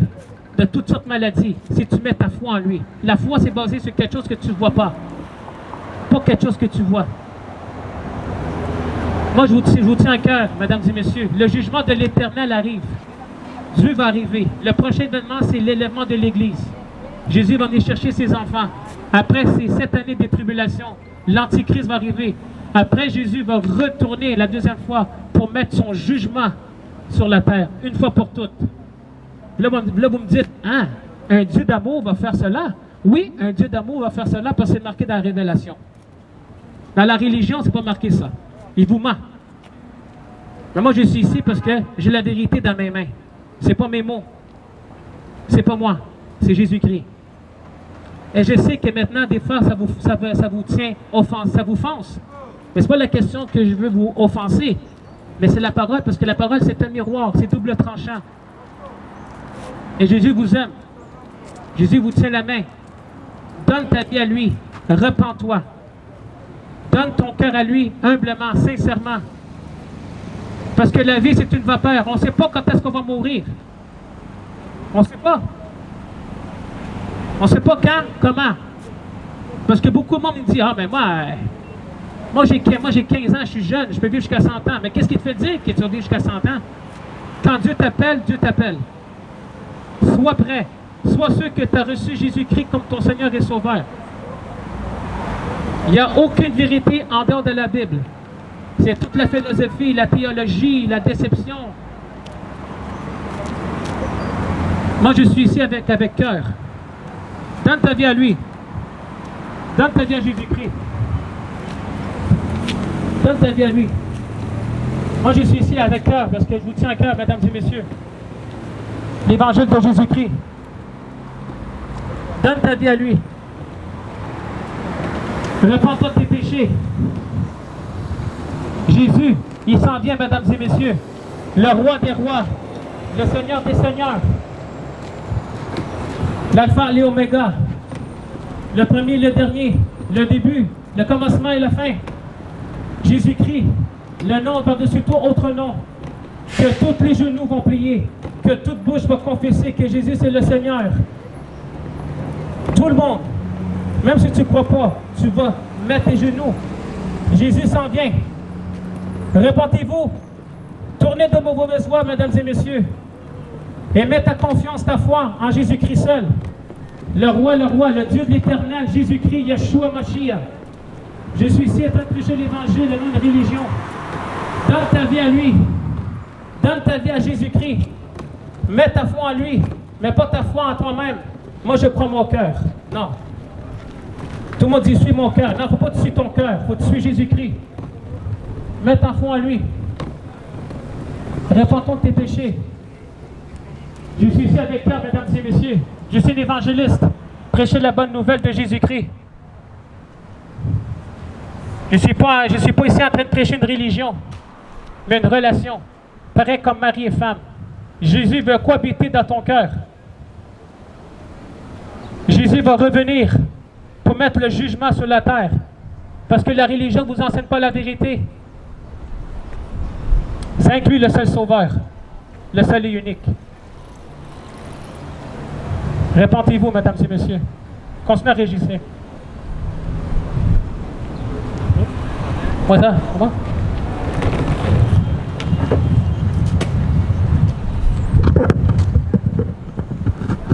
de toutes sortes de maladies si tu mets ta foi en lui. La foi, c'est basé sur quelque chose que tu ne vois pas. Pas quelque chose que tu vois. Moi, je vous tiens à cœur, mesdames et messieurs. Le jugement de l'Éternel arrive. Dieu va arriver. Le prochain événement, c'est l'élèvement de l'Église. Jésus va venir chercher ses enfants. Après ces 7 années de tribulation, l'Antichrist va arriver. Après, Jésus va retourner la deuxième fois pour mettre son jugement sur la terre, une fois pour toutes. Là, vous me dites, hein, un Dieu d'amour va faire cela? Oui, un Dieu d'amour va faire cela parce que c'est marqué dans la Révélation. Dans la religion, c'est pas marqué ça. Il vous ment. Mais moi, je suis ici parce que j'ai la vérité dans mes mains. C'est pas mes mots. C'est pas moi. C'est Jésus-Christ. Et je sais que maintenant, des fois, ça vous tient offense, ça vous fonce. Mais c'est pas la question que je veux vous offenser. Mais c'est la parole, parce que la parole, c'est un miroir, c'est double tranchant. Et Jésus vous aime. Jésus vous tient la main. Donne ta vie à lui. Repens-toi. Donne ton cœur à lui, humblement, sincèrement. Parce que la vie, c'est une vapeur. On ne sait pas quand est-ce qu'on va mourir. On ne sait pas. On ne sait pas quand, comment. Parce que beaucoup de monde me dit, ah ben moi j'ai 15 ans, je suis jeune, je peux vivre jusqu'à 100 ans. Mais qu'est-ce qui te fait dire que tu vas vivre jusqu'à 100 ans? Quand Dieu t'appelle, Dieu t'appelle. Sois prêt. Sois sûr que tu as reçu Jésus-Christ comme ton Seigneur et Sauveur. Il n'y a aucune vérité en dehors de la Bible. C'est toute la philosophie, la théologie, la déception. Moi, je suis ici avec cœur. Donne ta vie à lui. Donne ta vie à Jésus-Christ. Donne ta vie à lui. Moi, je suis ici avec cœur parce que je vous tiens à cœur, mesdames et messieurs. L'évangile de Jésus-Christ. Donne ta vie à lui. Repends-toi de tes péchés. Jésus, il s'en vient, mesdames et messieurs. Le roi des rois. Le Seigneur des seigneurs. L'alpha et l'oméga. Le premier et le dernier. Le début, le commencement et la fin. Jésus-Christ, le nom par-dessus tout autre nom. Que tous les genoux vont prier. Que toute bouche va confesser que Jésus c'est le Seigneur. Tout le monde. Même si tu ne crois pas, tu vas mettre tes genoux. Jésus s'en vient. Repentez-vous. Tournez de vos mauvaises voies, mesdames et messieurs. Et mets ta confiance, ta foi en Jésus-Christ seul. Le roi, le Dieu de l'éternel, Jésus-Christ, Yeshua Mashiach. Je suis ici en train de prêcher l'évangile et non une religion. Donne ta vie à lui. Donne ta vie à Jésus-Christ. Mets ta foi en lui. Mets pas ta foi en toi-même. Moi, je crois mon cœur. Non. Tout le monde dit, suis mon cœur. Non, il ne faut pas que tu suives ton cœur. Il faut que tu suives Jésus-Christ. Mets ta foi en lui. Répands-toi de tes péchés. Je suis ici avec cœur, mesdames et messieurs. Je suis l'évangéliste. Prêcher la bonne nouvelle de Jésus-Christ. Je ne suis pas ici en train de prêcher une religion, mais une relation. Pareil comme mari et femme. Jésus veut cohabiter dans ton cœur. Jésus va revenir pour mettre le jugement sur la terre. Parce que la religion ne vous enseigne pas la vérité. Ça inclut le seul sauveur, le seul et unique. Répentez-vous, mesdames et messieurs. Continuez à réagir. Moi ça, comment?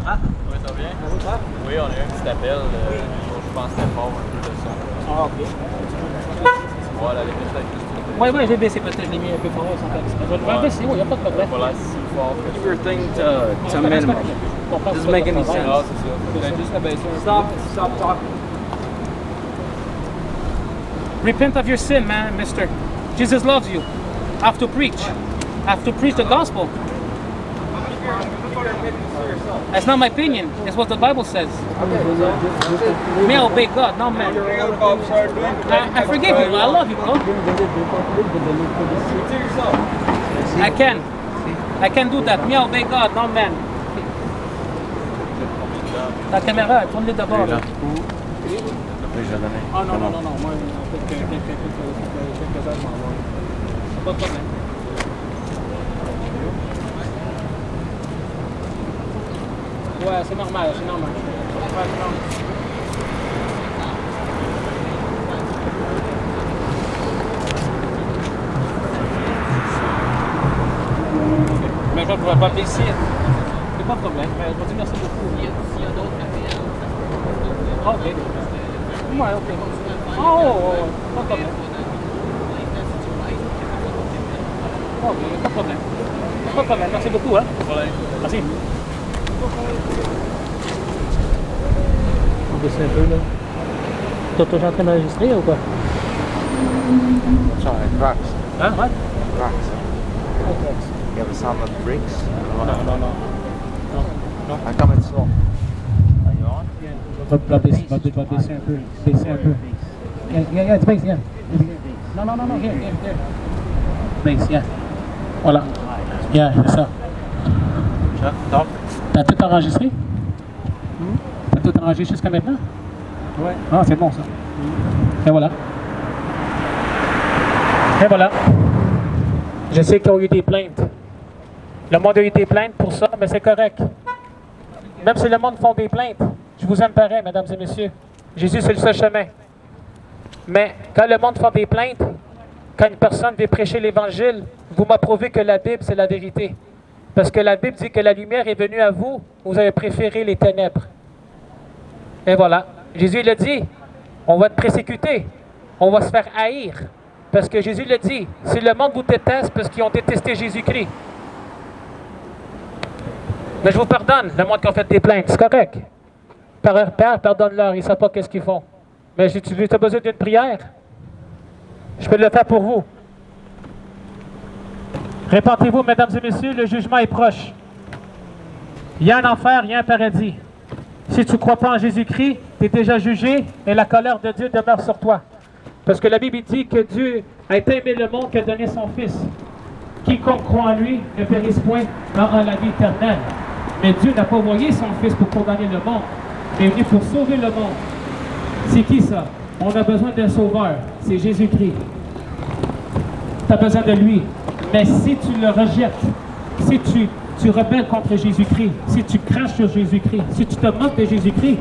Ah, oui, ça va bien? Oui, on a eu un petit appel. Je pense que c'était fort un peu de son. Ah, ok. Voilà, les messages juste. Oui, j'ai baissé peut-être, je l'ai mis un peu fort sans faire. Je vais le baisser, il n'y a pas de problème. Voilà, si fort que Keep your thing to minimum. Doesn't make any sense. Ah, c'est ça. Juste la baisser un peu. Stop talking. Repent of your sin, man, mister. Jesus loves you. I have to preach. I have to preach the gospel. That's not my opinion. It's what the Bible says. Me, I obey God, not man. I forgive you. I love you, bro. I can do that. Me, I obey God, not man. La caméra, tourne-les d'abord. Là. Ah non. Moi, quelques heures, je m'en vais. Pas de problème. Ouais, c'est normal, c'est normal. Ouais, c'est normal. Mais je ne pourrais pas ici. C'est pas de problème. Mais je vous dis merci beaucoup. S'il y a d'autres appels. Ok. Ouais, ok. Oh, pas de problème. Ok, pas de problème. Pas de problème. Merci beaucoup, hein. Merci. On baisse un peu là. T'es toujours en train d'enregistrer ou quoi? Sorry, cracks. Hein? Ouais? Cracks. Okay. You have a sound of bricks? Non. I come in slow. Are you on? Va baisser un peu. Baisser un peu. Yeah, it's bass, yeah. Non, here. Bass, yeah. Voilà. Yeah, c'est ça. Top. T'as tout enregistré? T'as tout enregistré jusqu'à maintenant? Ouais. Ah, c'est bon ça. Et voilà. Je sais qu'il y a eu des plaintes. Le monde a eu des plaintes pour ça, mais c'est correct. Même si le monde font des plaintes, je vous aime pareil, mesdames et messieurs. Jésus, c'est le seul chemin. Mais quand le monde fait des plaintes, quand une personne veut prêcher l'Évangile, vous m'approuvez que la Bible, c'est la vérité. Parce que la Bible dit que la lumière est venue à vous, vous avez préféré les ténèbres. Et voilà. Jésus l'a dit, on va être persécuté, on va se faire haïr. Parce que Jésus l'a dit, si le monde vous déteste parce qu'ils ont détesté Jésus-Christ. Mais je vous pardonne, le monde qui a fait des plaintes, c'est correct. Père, pardonne-leur, ils ne savent pas qu'est-ce qu'ils font. Mais si tu as besoin d'une prière, je peux le faire pour vous. Répentez-vous, mesdames et messieurs, le jugement est proche. Il y a un enfer, il y a un paradis. Si tu ne crois pas en Jésus-Christ, tu es déjà jugé et la colère de Dieu demeure sur toi. Parce que la Bible dit que Dieu a été aimé le monde qui a donné son Fils. Quiconque croit en lui ne périsse point, mais aura la vie éternelle. Mais Dieu n'a pas envoyé son Fils pour condamner le monde, mais il est venu pour sauver le monde. C'est qui ça? On a besoin d'un sauveur. C'est Jésus-Christ. Tu as besoin de lui. Mais si tu le rejettes, si tu rebelles contre Jésus-Christ, si tu craches sur Jésus-Christ, si tu te moques de Jésus-Christ,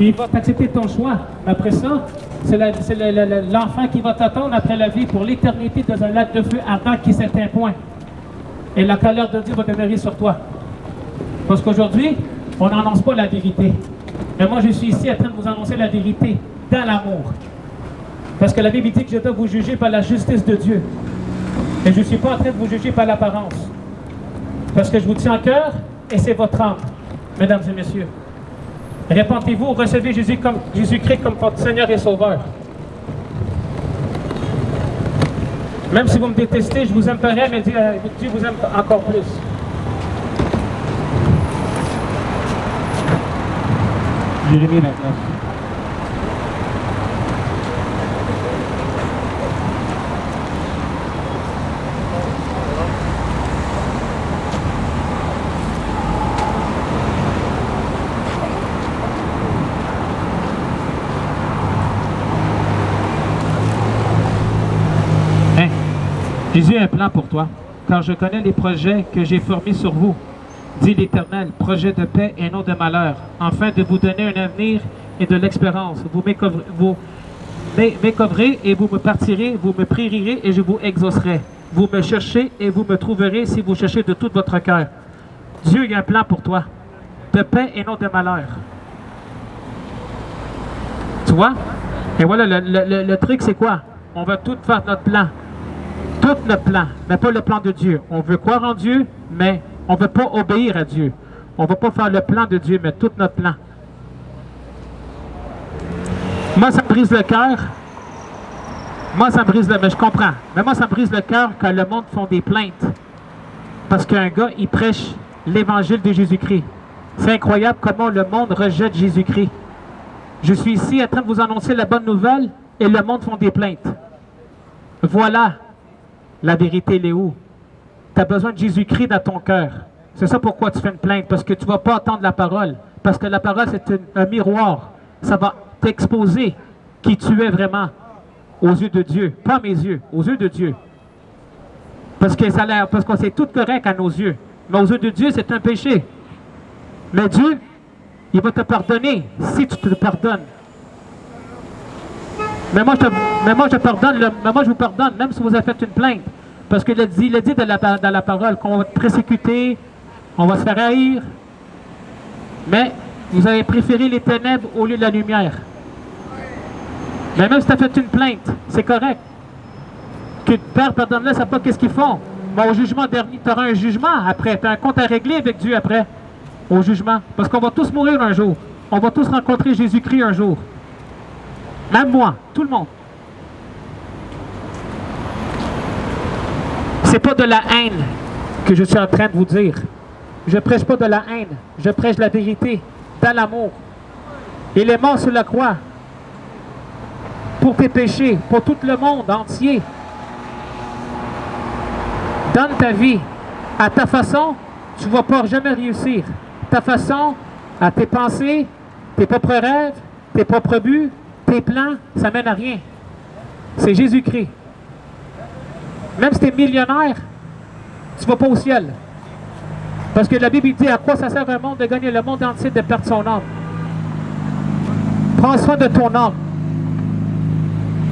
il va t'accepter ton choix. Après ça, c'est l'enfer qui va t'attendre après la vie pour l'éternité dans un lac de feu ardent qui s'éteint point. Et la colère de Dieu va demeurer sur toi. Parce qu'aujourd'hui, on n'annonce pas la vérité. Mais moi, je suis ici en train de vous annoncer la vérité dans l'amour. Parce que la Bible dit que je dois vous juger par la justice de Dieu. Et je ne suis pas en train de vous juger par l'apparence. Parce que je vous tiens en cœur et c'est votre âme, mesdames et messieurs. Répentez-vous, recevez Jésus-Christ comme votre Seigneur et Sauveur. Même si vous me détestez, je vous aime pareil, mais Dieu vous aime encore plus. Jérémie 29. Jésus a un plan pour toi, car je connais les projets que j'ai formés sur vous, dit l'Éternel, projet de paix et non de malheur, afin de vous donner un avenir et de l'expérience. Vous m'écoverez et vous me partirez, vous me prierez et je vous exaucerai. Vous me cherchez et vous me trouverez si vous cherchez de tout votre cœur. Dieu a un plan pour toi, de paix et non de malheur. Tu vois? Et voilà, le truc c'est quoi? On va tout faire notre plan. Tout notre plan, mais pas le plan de Dieu. On veut croire en Dieu, mais on ne veut pas obéir à Dieu. On ne va pas faire le plan de Dieu, mais tout notre plan. Moi, ça me brise le cœur Moi, ça me brise le... Mais je comprends. Mais moi, ça me brise le cœur quand le monde font des plaintes. Parce qu'un gars, il prêche l'évangile de Jésus-Christ. C'est incroyable comment le monde rejette Jésus-Christ. Je suis ici en train de vous annoncer la bonne nouvelle et le monde font des plaintes. Voilà la vérité, elle est où? Tu as besoin de Jésus-Christ dans ton cœur. C'est ça pourquoi tu fais une plainte, parce que tu ne vas pas entendre la parole. Parce que la parole, c'est un miroir. Ça va t'exposer qui tu es vraiment aux yeux de Dieu. Pas à mes yeux, aux yeux de Dieu. Parce que c'est tout correct à nos yeux. Mais aux yeux de Dieu, c'est un péché. Mais Dieu, il va te pardonner si tu te pardonnes. Mais moi, je vous pardonne, même si vous avez fait une plainte. Parce qu'il a dit dans la parole qu'on va être persécuté, on va se faire haïr. Mais vous avez préféré les ténèbres au lieu de la lumière. Mais même si tu as fait une plainte, c'est correct. Que Père, pardonne-le, ça ne sait pas qu'est-ce qu'ils font. Mais au jugement dernier, tu auras un jugement après. Tu as un compte à régler avec Dieu après. Au jugement. Parce qu'on va tous mourir un jour. On va tous rencontrer Jésus-Christ un jour. Même moi, tout le monde. C'est pas de la haine que je suis en train de vous dire. Je prêche pas de la haine. Je prêche la vérité dans l'amour. Il est mort sur la croix pour tes péchés, pour tout le monde entier. Donne ta vie à ta façon, tu ne vas pas jamais réussir. Ta façon, à tes pensées, tes propres rêves, tes propres buts, tes plans, ça mène à rien. C'est Jésus-Christ. Même si tu es millionnaire, tu ne vas pas au ciel. Parce que la Bible dit à quoi ça sert un monde de gagner le monde entier de perdre son âme. Prends soin de ton âme.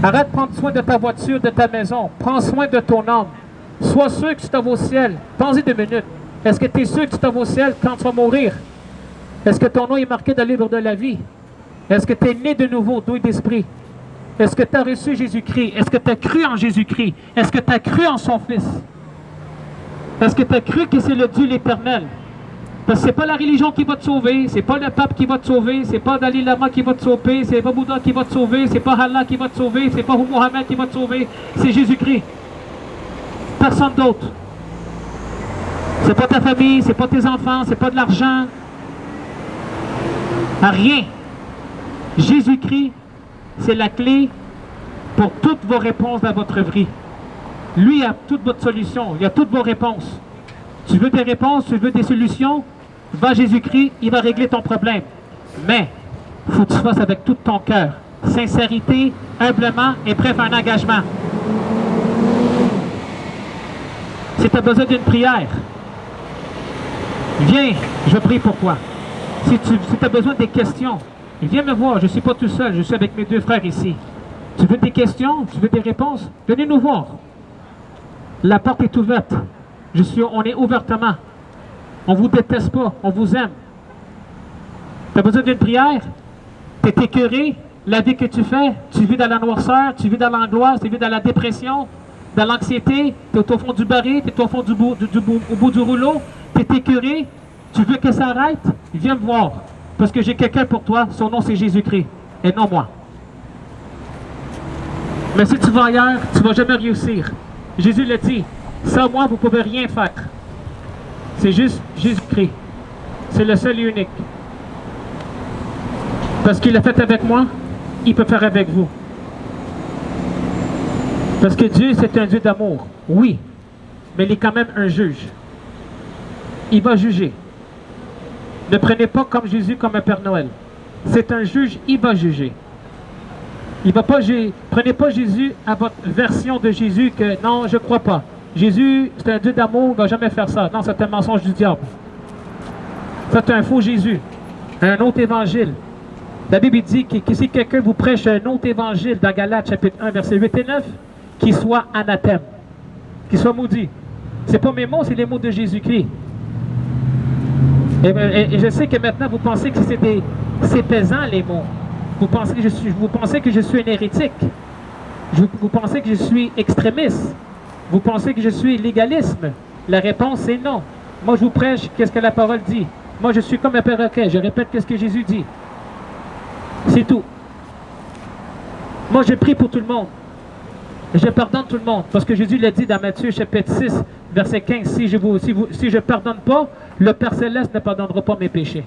Arrête de prendre soin de ta voiture, de ta maison. Prends soin de ton âme. Sois sûr que tu t'en vas au ciel. Pense-y 2 minutes. Est-ce que tu es sûr que tu t'en vas au ciel quand tu vas mourir? Est-ce que ton nom est marqué dans le livre de la vie? Est-ce que tu es né de nouveau, d'eau et d'esprit? Est-ce que tu as reçu Jésus-Christ? Est-ce que tu as cru en Jésus-Christ? Est-ce que tu as cru en son Fils? Est-ce que tu as cru que c'est le Dieu l'Éternel? Parce que ce n'est pas la religion qui va te sauver, c'est pas le pape qui va te sauver, c'est pas Dalai Lama qui va te sauver, c'est pas Bouddha qui va te sauver, c'est pas Allah qui va te sauver, c'est pas Mohammed qui va te sauver, c'est Jésus-Christ. Personne d'autre. C'est pas ta famille, c'est pas tes enfants, c'est pas de l'argent. Rien. Jésus-Christ, c'est la clé pour toutes vos réponses dans votre vie. Lui a toute votre solution, il a toutes vos réponses. Tu veux des réponses, tu veux des solutions, va à Jésus-Christ, il va régler ton problème. Mais, il faut que tu fasses avec tout ton cœur. Sincérité, humblement et prêt à un engagement. Si tu as besoin d'une prière, viens, je prie pour toi. Si tu as besoin des questions, viens me voir, je ne suis pas tout seul, je suis avec mes 2 frères ici. Tu veux des questions, tu veux des réponses, venez nous voir. La porte est ouverte. On est ouvertement. On ne vous déteste pas, on vous aime. Tu as besoin d'une prière? Tu es écœuré? La vie que tu fais, tu vis dans la noirceur, tu vis dans l'angoisse, tu vis dans la dépression, dans l'anxiété, tu es au fond du baril, tu es au fond au bout du rouleau, tu es écœuré, tu veux que ça arrête? Viens me voir. Parce que j'ai quelqu'un pour toi, son nom c'est Jésus-Christ, et non moi. Mais si tu vas ailleurs, tu ne vas jamais réussir. Jésus l'a dit, sans moi, vous ne pouvez rien faire. C'est juste Jésus-Christ. C'est le seul et unique. Parce qu'il l'a fait avec moi, il peut faire avec vous. Parce que Dieu, c'est un Dieu d'amour. Oui, mais il est quand même un juge. Il va juger. Ne prenez pas comme Jésus comme un Père Noël. C'est un juge, il va juger. Il va pas juger. Prenez pas Jésus à votre version de Jésus que non, je ne crois pas. Jésus, c'est un Dieu d'amour, il ne va jamais faire ça. Non, c'est un mensonge du diable. C'est un faux Jésus. Un autre évangile. La Bible dit que si quelqu'un vous prêche un autre évangile dans Galates chapitre 1, versets 8 et 9, qu'il soit anathème, qu'il soit maudit. Ce n'est pas mes mots, c'est les mots de Jésus-Christ. Et je sais que maintenant vous pensez que c'est pesant les mots. Vous pensez que je suis un hérétique. Vous pensez que je suis extrémiste. Vous pensez que je suis légaliste. La réponse est non. Moi je vous prêche qu'est-ce que la parole dit. Moi je suis comme un perroquet, je répète qu'est-ce que Jésus dit. C'est tout. Moi je prie pour tout le monde. Je pardonne tout le monde. Parce que Jésus l'a dit dans Matthieu chapitre 6, verset 15. Si je ne pardonne pas, le Père Céleste ne pardonnera pas mes péchés.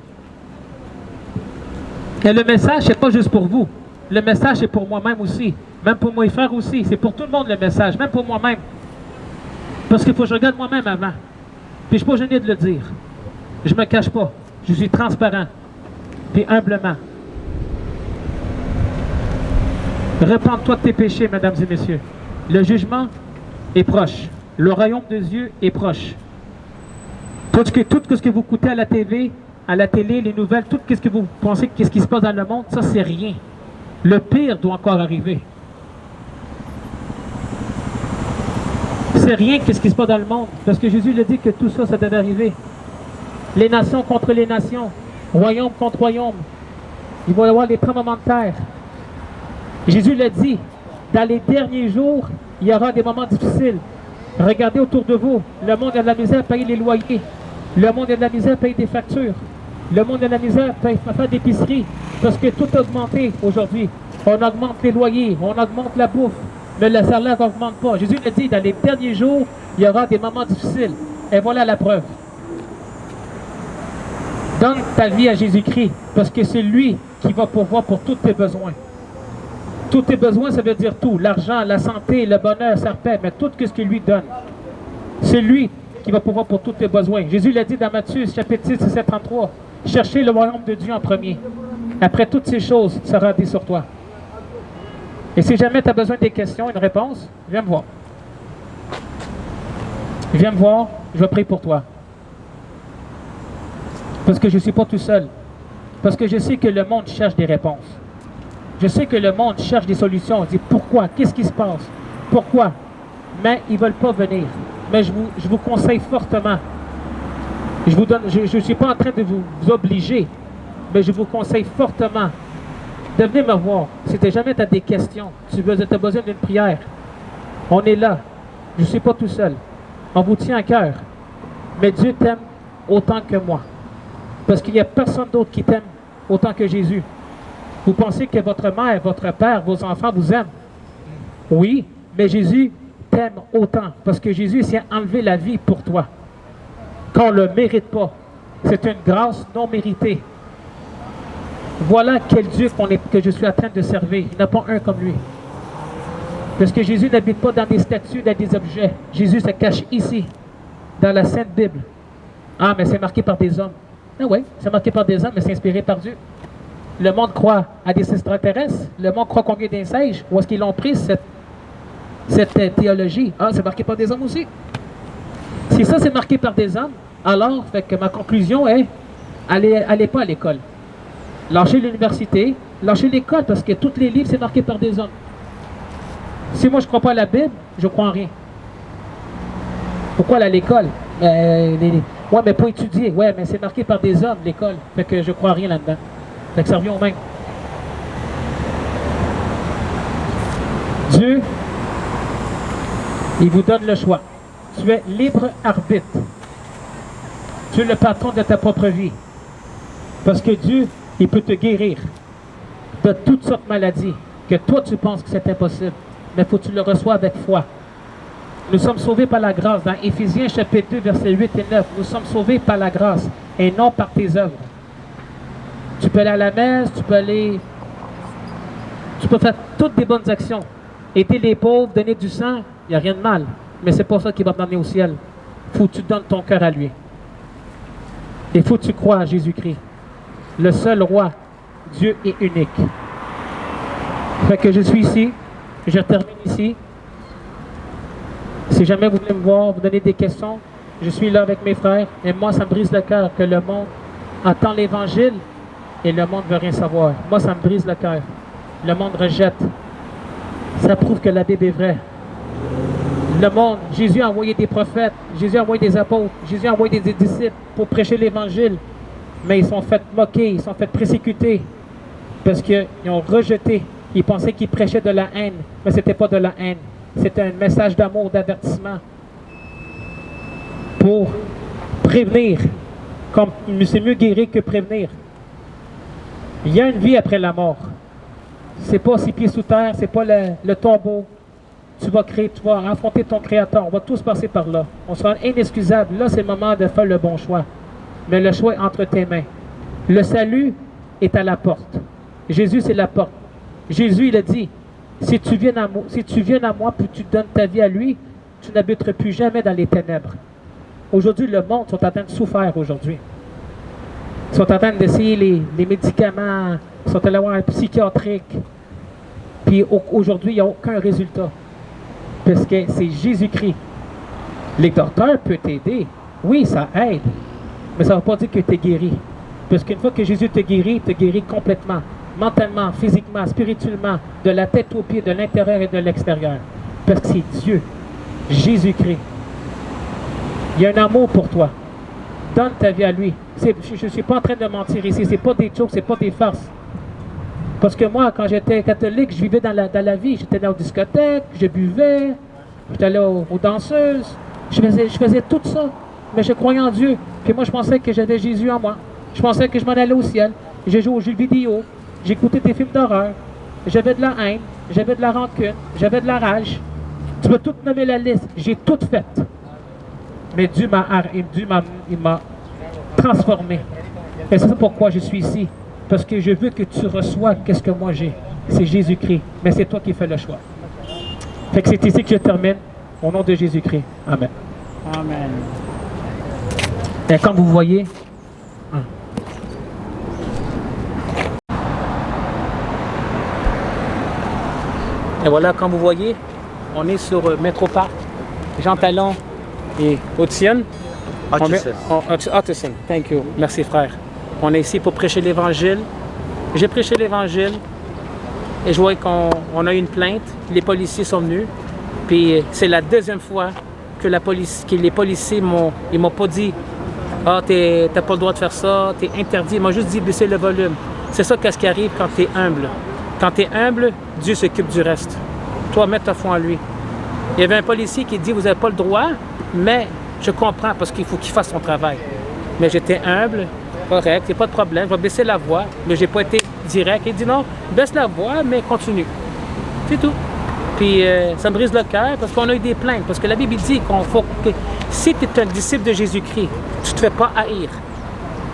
Et le message, ce n'est pas juste pour vous. Le message, c'est pour moi-même aussi. Même pour mes frères aussi. C'est pour tout le monde le message. Même pour moi-même. Parce qu'il faut que je regarde moi-même avant. Puis je ne suis pas gêné de le dire. Je ne me cache pas. Je suis transparent. Puis humblement. Repends-toi de tes péchés, mesdames et messieurs. Le jugement est proche. Le royaume de Dieu est proche. Tout ce que vous écoutez à la TV, à la télé, les nouvelles, tout ce que vous pensez qu'est-ce qui se passe dans le monde, ça c'est rien. Le pire doit encore arriver. C'est rien qu'est-ce qui se passe dans le monde, parce que Jésus le dit que tout ça, ça devait arriver. Les nations contre les nations, royaume contre royaume. Il va y avoir des tremblements de terre. Jésus l'a dit, dans les derniers jours, il y aura des moments difficiles. Regardez autour de vous, le monde a de la misère à payer les loyers. Le monde a de la misère à payer des factures. Le monde a de la misère à faire des épiceries. Parce que tout a augmenté aujourd'hui. On augmente les loyers, on augmente la bouffe, mais le salaire n'augmente pas. Jésus l'a dit, dans les derniers jours, il y aura des moments difficiles. Et voilà la preuve. Donne ta vie à Jésus-Christ, parce que c'est lui qui va pourvoir pour tous tes besoins. Tous tes besoins, ça veut dire tout. L'argent, la santé, le bonheur, ça paie, mais tout ce qu'il lui donne. C'est lui qui va pouvoir pour tous tes besoins. Jésus l'a dit dans Matthieu, chapitre 6, verset 33. Cherchez le royaume de Dieu en premier. Après toutes ces choses, sera dit sur toi. Et si jamais tu as besoin des questions, une réponse, viens me voir. Viens me voir, je vais prier pour toi. Parce que je ne suis pas tout seul. Parce que je sais que le monde cherche des réponses. Je sais que le monde cherche des solutions. On dit pourquoi? Qu'est-ce qui se passe? Pourquoi? Mais ils ne veulent pas venir. Mais je vous conseille fortement. Je ne suis pas en train de vous obliger, mais je vous conseille fortement de venir me voir. Si jamais tu as des questions, tu as besoin d'une prière, on est là. Je ne suis pas tout seul. On vous tient à cœur. Mais Dieu t'aime autant que moi. Parce qu'il n'y a personne d'autre qui t'aime autant que Jésus. Vous pensez que votre mère, votre père, vos enfants vous aiment? Oui, mais Jésus t'aime autant. Parce que Jésus s'est enlevé la vie pour toi. Qu'on ne le mérite pas. C'est une grâce non méritée. Voilà quel Dieu que je suis en train de servir. Il n'y en a pas un comme lui. Parce que Jésus n'habite pas dans des statues, dans des objets. Jésus se cache ici, dans la Sainte Bible. Ah, mais c'est marqué par des hommes. Ah oui, c'est marqué par des hommes, mais c'est inspiré par Dieu. Le monde croit à des extraterrestres. Le monde croit qu'on vient d'un singe. Où est-ce qu'ils l'ont pris, cette théologie? Ah, c'est marqué par des hommes aussi. Si ça, c'est marqué par des hommes, alors, fait que ma conclusion est, allez pas à l'école. Lâchez l'université, lâchez l'école, parce que tous les livres, c'est marqué par des hommes. Si moi, je ne crois pas à la Bible, je ne crois en rien. Pourquoi aller à l'école? Ouais, mais pas étudier. Ouais, mais c'est marqué par des hommes, l'école. Fait que je ne crois en rien là-dedans. Fait que ça revient au même. Dieu, il vous donne le choix. Tu es libre arbitre. Tu es le patron de ta propre vie. Parce que Dieu, il peut te guérir de toutes sortes de maladies que toi tu penses que c'est impossible. Mais il faut que tu le reçois avec foi. Nous sommes sauvés par la grâce. Dans Éphésiens chapitre 2, versets 8 et 9, nous sommes sauvés par la grâce et non par tes œuvres. Tu peux aller à la messe, tu peux faire toutes des bonnes actions. Aider les pauvres, donner du sang, il n'y a rien de mal. Mais c'est pas ça qui va t'emmener au ciel. Il faut que tu donnes ton cœur à lui. Il faut que tu crois à Jésus-Christ. Le seul roi, Dieu est unique. Fait que je suis ici, je termine ici. Si jamais vous voulez me voir, vous donner des questions, je suis là avec mes frères. Et moi, ça me brise le cœur que le monde entend l'Évangile et le monde ne veut rien savoir. Moi, ça me brise le cœur. Le monde rejette. Ça prouve que la Bible est vraie. Le monde, Jésus a envoyé des prophètes, Jésus a envoyé des apôtres, Jésus a envoyé des disciples pour prêcher l'Évangile. Mais ils sont fait moquer, ils sont fait persécuter parce qu'ils ont rejeté. Ils pensaient qu'ils prêchaient de la haine, mais ce n'était pas de la haine. C'était un message d'amour, d'avertissement pour prévenir. Comme c'est mieux guérir que prévenir. Il y a une vie après la mort. C'est pas 6 pieds sous terre, c'est pas le tombeau. tu vas affronter ton Créateur. On va tous passer par là. On sera inexcusable. Là, c'est le moment de faire le bon choix. Mais le choix est entre tes mains. Le salut est à la porte. Jésus, c'est la porte. Jésus, il a dit, si tu viens à moi, puis tu donnes ta vie à lui, tu n'habiteras plus jamais dans les ténèbres. Aujourd'hui, le monde sont en train de souffrir aujourd'hui. Ils sont en train d'essayer les médicaments, ils sont allés voir un psychiatrique. Puis aujourd'hui, il n'y a aucun résultat. Parce que c'est Jésus-Christ. Les docteurs peuvent t'aider. Oui, ça aide. Mais ça ne veut pas dire que tu es guéri. Parce qu'une fois que Jésus te guérit complètement. Mentalement, physiquement, spirituellement, de la tête aux pieds, de l'intérieur et de l'extérieur. Parce que c'est Dieu. Jésus-Christ. Il y a un amour pour toi. Donne ta vie à lui. Je ne suis pas en train de mentir ici. Ce n'est pas des jokes, ce n'est pas des farces. Parce que moi, quand j'étais catholique, je vivais dans la vie. J'étais dans la discothèque, je buvais, j'étais allé aux danseuses. Je faisais tout ça. Mais je croyais en Dieu. Puis moi, je pensais que j'avais Jésus en moi. Je pensais que je m'en allais au ciel. J'ai joué aux jeux vidéo. J'écoutais des films d'horreur. J'avais de la haine. J'avais de la rancune. J'avais de la rage. Tu peux tout nommer la liste. J'ai tout fait. Mais Dieu m'a transformé. Et c'est pourquoi je suis ici. Parce que je veux que tu reçois qu'est-ce que moi j'ai. C'est Jésus-Christ. Mais c'est toi qui fais le choix. Fait que c'est ici que je termine. Au nom de Jésus-Christ. Amen. Amen. Et comme vous voyez, et voilà, comme vous voyez, on est sur Métroparc, Jean Talon et Hutchison. Hutchison, thank you. Merci frère. On est ici pour prêcher l'Évangile. J'ai prêché l'Évangile et je vois qu'on a eu une plainte. Les policiers sont venus. Puis c'est la deuxième fois que les policiers ils m'ont pas dit « Ah, t'as pas le droit de faire ça, t'es interdit. » Ils m'ont juste dit « Baissez le volume. » C'est ça qu'est-ce qui arrive quand t'es humble. Quand t'es humble, Dieu s'occupe du reste. Toi, mets ta foi en lui. Il y avait un policier qui dit « Vous n'avez pas le droit, mais je comprends parce qu'il faut qu'il fasse son travail. » Mais j'étais humble, correct, il n'y a pas de problème, je vais baisser la voix, mais je n'ai pas été direct. Il dit « Non, baisse la voix, mais continue. » C'est tout. Puis ça me brise le cœur parce qu'on a eu des plaintes. Parce que la Bible dit que si tu es un disciple de Jésus-Christ, tu ne te fais pas haïr.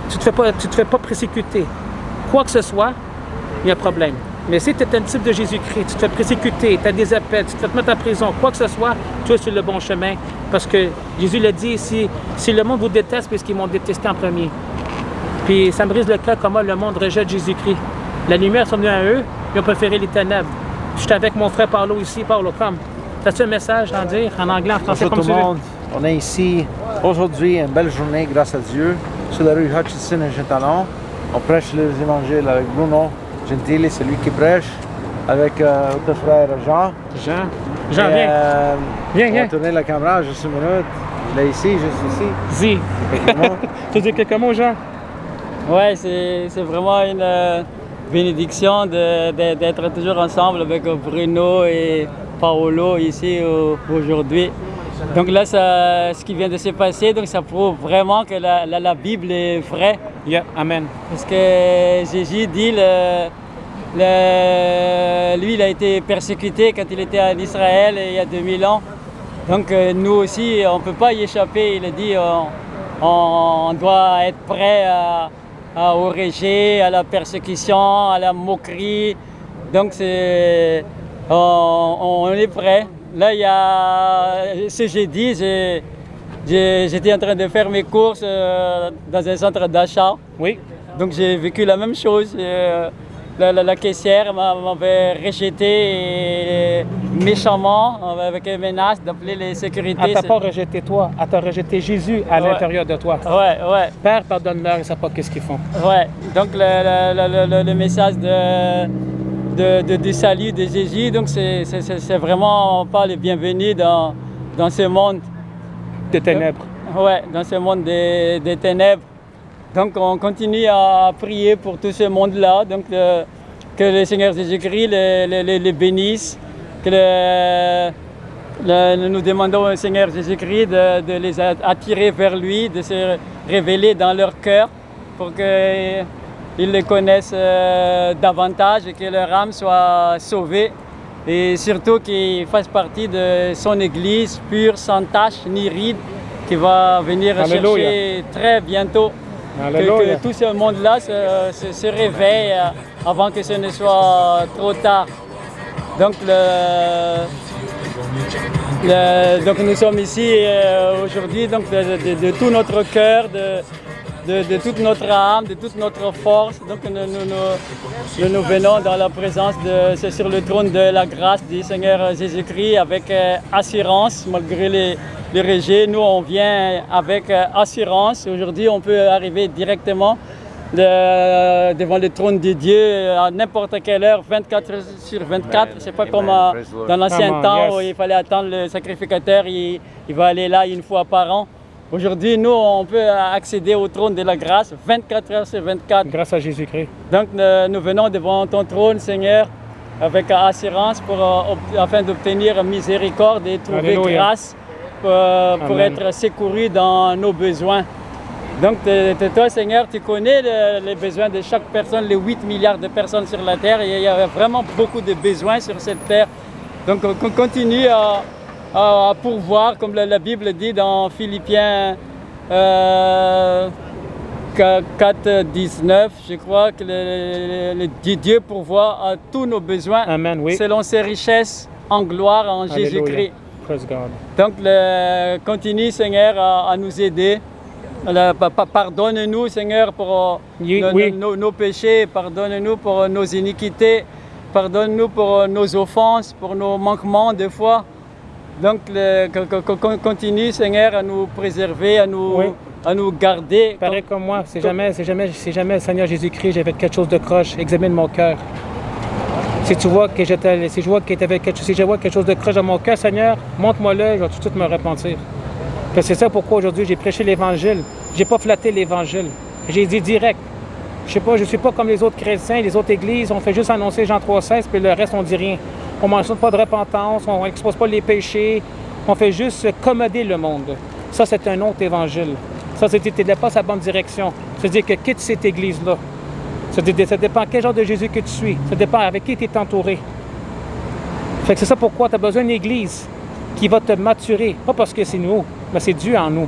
Tu ne te fais pas persécuter. Quoi que ce soit, il y a un problème. Mais si tu es un disciple de Jésus-Christ, tu te fais persécuter, tu as des appels, tu te fais mettre en prison, quoi que ce soit, tu es sur le bon chemin. Parce que Jésus l'a dit, si le monde vous déteste, parce qu'ils m'ont détesté en premier. Puis ça me brise le cœur comment le monde rejette Jésus-Christ. La lumière est venue à eux, ils ont préféré les ténèbres. Je suis avec mon frère Paulo ici. Paulo, comme. As-tu un message à dire en anglais, en français, Bonjour comme tout le tu veux? monde. On est ici aujourd'hui, une belle journée, grâce à Dieu, sur la rue Hutchison et Jean Talon. On prêche les évangiles avec Bruno Gentili, c'est lui qui prêche, avec notre frère Jean. Jean, Et, viens. On va tourner la caméra juste une minute. Il est ici, juste ici. Zi. Tu dis quelques mots, Jean? Ouais, c'est vraiment une bénédiction d'être toujours ensemble avec Bruno et Paolo ici aujourd'hui. Donc là, ce qui vient de se passer, donc ça prouve vraiment que la Bible est vraie. Yeah, amen. Parce que Jésus dit, lui, il a été persécuté quand il était en Israël il y a 2000 ans. Donc nous aussi, on ne peut pas y échapper. Il a dit, on doit être prêt au rejet, à la persécution, à la moquerie. Donc on est prêt. Là, il y a ce jeudi, j'étais en train de faire mes courses dans un centre d'achat. Oui. Donc j'ai vécu la même chose. La caissière m'avait rejeté méchamment avec une menace d'appeler les sécurités. Elle t'a pas rejeté toi, elle t'a rejeté Jésus à l'intérieur de toi. Ouais. Père, pardonne-leur, ils ne savent pas qu'est-ce qu'ils font. Ouais, donc le message du salut de Jésus, donc c'est vraiment pas le bienvenu dans ce monde. Des ténèbres. Ouais, dans ce monde des ténèbres. Donc on continue à prier pour tout ce monde-là, donc que le Seigneur Jésus-Christ les bénisse, que nous demandons au Seigneur Jésus-Christ de les attirer vers lui, de se révéler dans leur cœur pour qu'ils le connaissent davantage et que leur âme soit sauvée et surtout qu'il fasse partie de son Église pure, sans tache ni ride, qui va venir chercher très bientôt. Que tout ce monde-là se réveille avant que ce ne soit trop tard. Donc, donc nous sommes ici aujourd'hui de tout notre cœur, de toute notre âme, de toute notre force. Donc nous venons dans la présence sur le trône de la grâce du Seigneur Jésus-Christ avec assurance, malgré les rejets. Nous, on vient avec assurance. Aujourd'hui, on peut arriver directement devant le trône de Dieu à n'importe quelle heure, 24 heures sur 24. C'est pas comme dans l'ancien temps où il fallait attendre le sacrificateur, il va aller là une fois par an. Aujourd'hui, nous, on peut accéder au trône de la grâce 24 heures sur 24. Grâce à Jésus-Christ. Donc, nous venons devant ton trône, Seigneur, avec assurance afin d'obtenir miséricorde et trouver grâce pour être secouru dans nos besoins. Donc, toi, Seigneur, tu connais les besoins de chaque personne, les 8 milliards de personnes sur la terre. Il y a vraiment beaucoup de besoins sur cette terre. Donc, on continue à pourvoir, comme la Bible dit dans Philippiens 4, 19, je crois que Dieu pourvoit à tous nos besoins. Amen, oui. Selon ses richesses en gloire en Jésus-Christ. Praise God. Donc, continue, Seigneur, à nous aider. Pardonne-nous, Seigneur, pour nos péchés, pardonne-nous pour nos iniquités, pardonne-nous pour nos offenses, pour nos manquements de foi. Donc, continue, Seigneur, à nous préserver, à nous garder. Pareil comme moi, si jamais, Seigneur Jésus-Christ, j'ai fait quelque chose de croche, examine mon cœur. Si je vois quelque chose de croche dans mon cœur, Seigneur, montre-moi-le, je vais tout de suite me repentir. C'est ça pourquoi aujourd'hui j'ai prêché l'Évangile. J'ai pas flatté l'Évangile. J'ai dit direct. Je suis pas comme les autres chrétiens, les autres églises. On fait juste annoncer Jean 3,16, puis le reste, on dit rien. On ne mentionne pas de repentance, on n'expose pas les péchés. On fait juste commoder le monde. Ça, c'est un autre Évangile. Ça, tu n'es pas sa bonne direction. C'est-à-dire que quitte cette église-là. Ça dépend quel genre de Jésus que tu suis. Ça dépend avec qui tu es entouré. Fait que c'est ça pourquoi tu as besoin d'une église qui va te maturer. Pas parce que c'est nous, mais c'est Dieu en nous.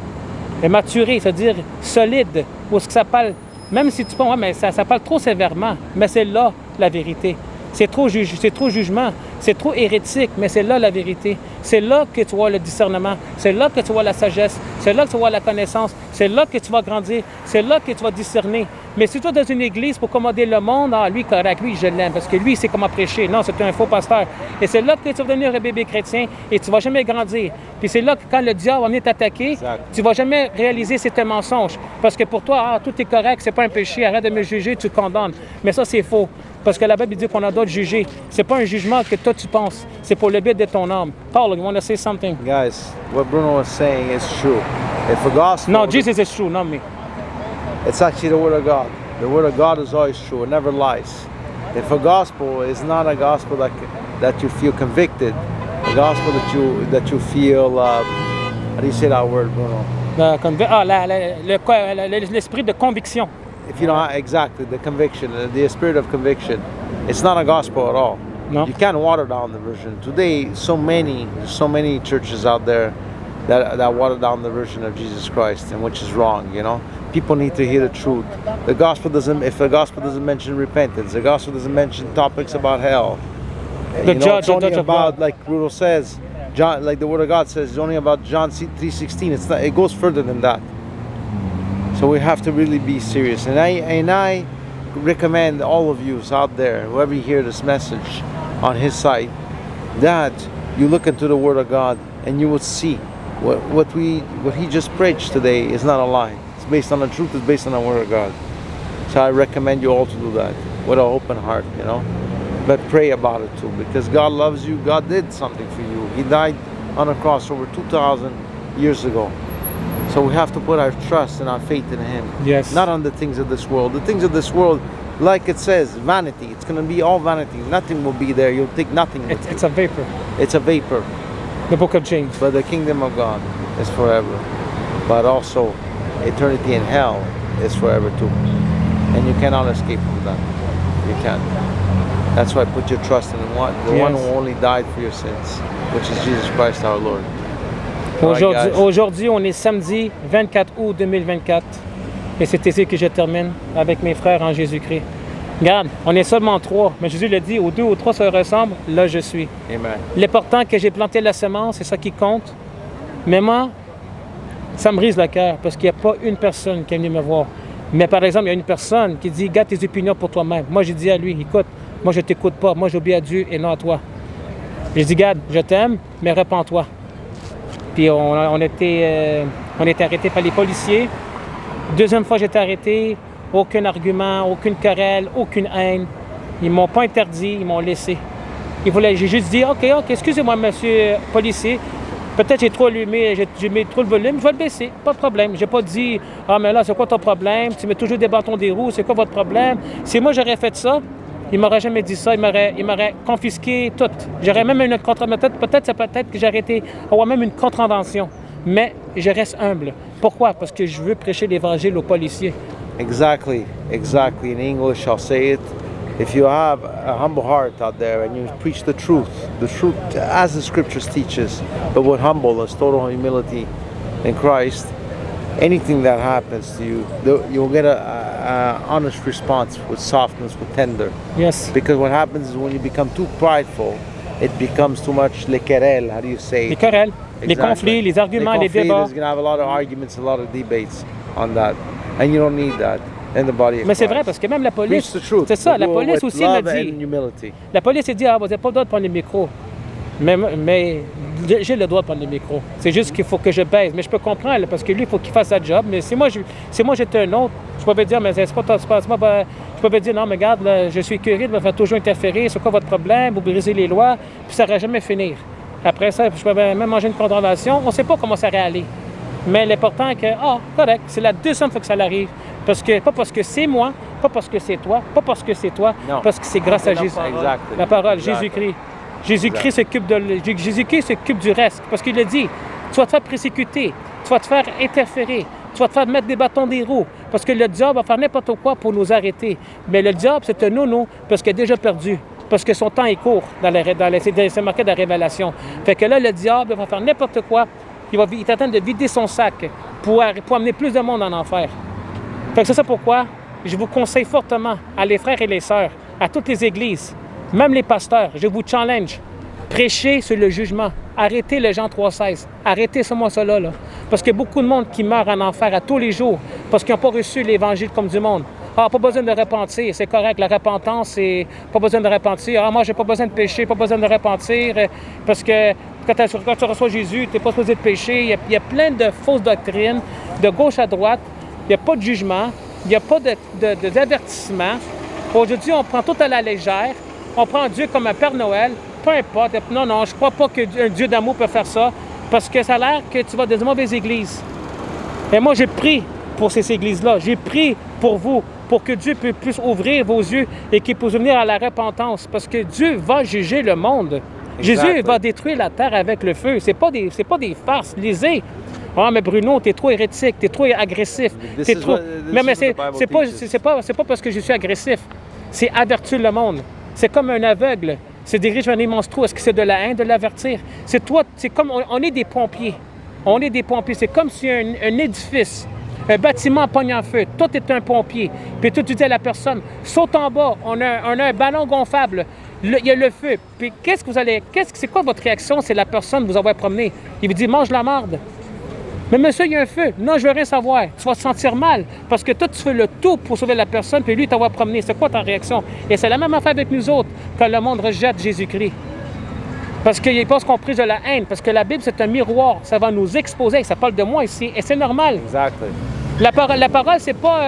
Et maturer, c'est-à-dire solide, ou ce que ça parle, même si tu penses, mais ça parle trop sévèrement, mais c'est là la vérité. C'est trop jugement, c'est trop hérétique, mais c'est là la vérité. C'est là que tu vois le discernement, c'est là que tu vois la sagesse, c'est là que tu vois la connaissance, c'est là que tu vas grandir, c'est là que tu vas discerner. Mais si tu es dans une église pour commander le monde, lui, correct, lui, je l'aime, parce que lui, il sait comment prêcher. Non, c'est un faux pasteur. Et c'est là que tu vas devenir un bébé chrétien et tu ne vas jamais grandir. Puis c'est là que quand le diable va venir t'attaquer, tu ne vas jamais réaliser c'est un mensonge. Parce que pour toi, tout est correct, c'est pas un péché, arrête de me juger, tu te condamnes. Mais ça, c'est faux. Parce que la Bible dit qu'on a d'autres juger. C'est pas un jugement que toi tu penses, c'est pour le bien de ton âme. Paul, you want to say something? Guys, what Bruno was saying is true. If a gospel... No, Jesus is true, not me. It's actually the Word of God. The Word of God is always true. It never lies. If a gospel is not a gospel that you feel convicted, a gospel that you feel... how do you say that word, Bruno? L'esprit de conviction. If you don't exactly the conviction, the spirit of conviction, it's not a gospel at all. No. You can't water down the version. Today, so many churches out there that water down the version of Jesus Christ, and which is wrong. You know, people need to hear the truth. The gospel doesn't. If the gospel doesn't mention repentance, the gospel doesn't mention topics about hell. It's only about, like Rudo says, John, like the Word of God says, it's only about John 3:16. It's not. It goes further than that. So we have to really be serious. And I recommend all of you out there, whoever you hear this message on his site, that you look into the Word of God and you will see what he just preached today is not a lie. It's based on the truth, it's based on the Word of God. So I recommend you all to do that with an open heart, you know. But pray about it too, because God loves you. God did something for you. He died on a cross over 2,000 years ago. So we have to put our trust and our faith in Him. Yes. Not on the things of this world. The things of this world, like it says, vanity. It's going to be all vanity. Nothing will be there. You'll take nothing with you. It's a vapor. It's a vapor. The book of James. But the kingdom of God is forever. But also, eternity in hell is forever too. And you cannot escape from that. You can't. That's why put your trust in the one Yes. who only died for your sins, which is Jesus Christ our Lord. Aujourd'hui, on est samedi 24 août 2024 et c'est ici que je termine avec mes frères en Jésus-Christ. Regarde, on est seulement 3, mais Jésus le dit, où 2 ou 3 se ressemblent, là je suis. Amen. L'important que j'ai planté la semence, c'est ça qui compte. Mais moi, ça me brise le cœur parce qu'il n'y a pas une personne qui est venue me voir. Mais par exemple, il y a une personne qui dit, garde tes opinions pour toi-même. Moi, j'ai dit à lui, écoute, moi je t'écoute pas, moi j'obéis à Dieu et non à toi. J'ai dit, garde, je t'aime, mais repens-toi. Puis on était arrêtés par les policiers. Deuxième fois, j'ai été arrêté. Aucun argument, aucune querelle, aucune haine. Ils m'ont pas interdit, ils m'ont laissé. J'ai juste dit, OK, excusez-moi, monsieur policier. Peut-être j'ai trop allumé, j'ai mis trop le volume, je vais le baisser, pas de problème. J'ai pas dit, ah mais là, c'est quoi ton problème? Tu mets toujours des bâtons des roues, c'est quoi votre problème? Si moi j'aurais fait ça, il m'aurait jamais dit ça, il m'aurait confisqué tout. J'aurais même une peut-être que j'aurais avoir même une contravention. Mais je reste humble. Pourquoi? Parce que je veux prêcher l'évangile aux policiers. Exactly. In English, I'll say it. If you have a humble heart out there and you preach the truth as the scriptures teaches, but with humbleness, total humility in Christ, anything that happens to you, you'll get a honest response with softness, with tender. Yes. Because what happens is when you become too prideful, it becomes too much les querelles, how do you say? Les querelles, les conflits, les arguments, les débats. There's going to have a lot of arguments, a lot of debates on that. And you don't need that in the body of Mais c'est Christ. vrai, parce que même la police, Preach the truth. c'est ça, la Do it police with aussi m'a love dit. and humility. La police a dit, ah, vous n'avez pas le droit de prendre le micro. Mais j'ai le droit de prendre le micro. C'est juste qu'il faut que je baisse. Mais je peux comprendre, parce que lui, il faut qu'il fasse sa job. Mais si moi j'étais un autre, je pouvais dire, mais c'est pas moi. Je pouvais dire, non, mais regarde, là, je suis curé de me faire toujours interférer. C'est quoi votre problème? Vous brisez les lois. Puis ça ne jamais finir. Après ça, je pouvais même manger une contravention. On ne sait pas comment ça allait aller. Mais l'important est que, correct, c'est la deuxième fois que ça l'arrive. Pas parce que c'est moi, pas parce que c'est toi, pas parce que c'est toi, Non. parce que c'est grâce à Jésus. Exactly. La parole, Exactly. Jésus-Christ. Jésus-Christ s'occupe du reste. Parce qu'il a dit, tu vas te faire persécuter, tu vas te faire interférer, tu vas te faire mettre des bâtons des roues. Parce que le diable va faire n'importe quoi pour nous arrêter. Mais le diable, c'est un nono, parce qu'il a déjà perdu. Parce que son temps est court, c'est marqué dans la Révélation. Fait que là, le diable va faire n'importe quoi. Il est en train de vider son sac pour amener plus de monde en enfer. Fait que c'est ça pourquoi je vous conseille fortement à les frères et les sœurs, à toutes les églises, même les pasteurs, je vous challenge, prêchez sur le jugement. Arrêtez le Jean 3,16. Arrêtez ce mois-là. Là. Parce qu'il y a beaucoup de monde qui meurt en enfer à tous les jours parce qu'ils n'ont pas reçu l'Évangile comme du monde. Ah, pas besoin de repentir, c'est correct, la repentance, c'est pas besoin de repentir. Ah, moi, j'ai pas besoin de pécher, pas besoin de repentir, parce que quand tu reçois Jésus, tu n'es pas supposé de pécher. Il y a plein de fausses doctrines, de gauche à droite. Il n'y a pas de jugement, il n'y a pas d'avertissement. Aujourd'hui, on prend tout à la légère. On prend Dieu comme un Père Noël, peu importe. Non, je ne crois pas qu'un Dieu d'amour peut faire ça, parce que ça a l'air que tu vas dans de mauvaises églises. Et moi, j'ai prié pour ces églises-là. J'ai prié pour vous, pour que Dieu puisse ouvrir vos yeux et qu'il puisse venir à la repentance, parce que Dieu va juger le monde. Exactly. Jésus va détruire la terre avec le feu. C'est pas des farces. Lisez. Ah, mais Bruno, t'es trop hérétique, t'es trop agressif. T'es trop... Mais c'est pas parce que je suis agressif. C'est avertir le monde. C'est comme un aveugle. Se dirige vers un immense trou. Est-ce que c'est de la haine de l'avertir? C'est toi, c'est comme, on est des pompiers. On est des pompiers. C'est comme si un édifice, un bâtiment pogne en feu. Toi, t'es un pompier. Puis toi, tu dis à la personne, saute en bas. On a un ballon gonflable. Il y a le feu. Puis c'est quoi votre réaction? C'est la personne vous envoie promener. Il vous dit, mange la marde. Mais monsieur, il y a un feu. Non, je veux rien savoir. Tu vas te sentir mal parce que toi, tu fais le tout pour sauver la personne, puis lui, il t'envoie promener. C'est quoi ta réaction? Et c'est la même affaire avec nous autres quand le monde rejette Jésus-Christ. Parce qu'ils pensent qu'on prêche de la haine. Parce que la Bible, c'est un miroir. Ça va nous exposer. Ça parle de moi ici. Et c'est normal. Exactly. La parole, c'est pas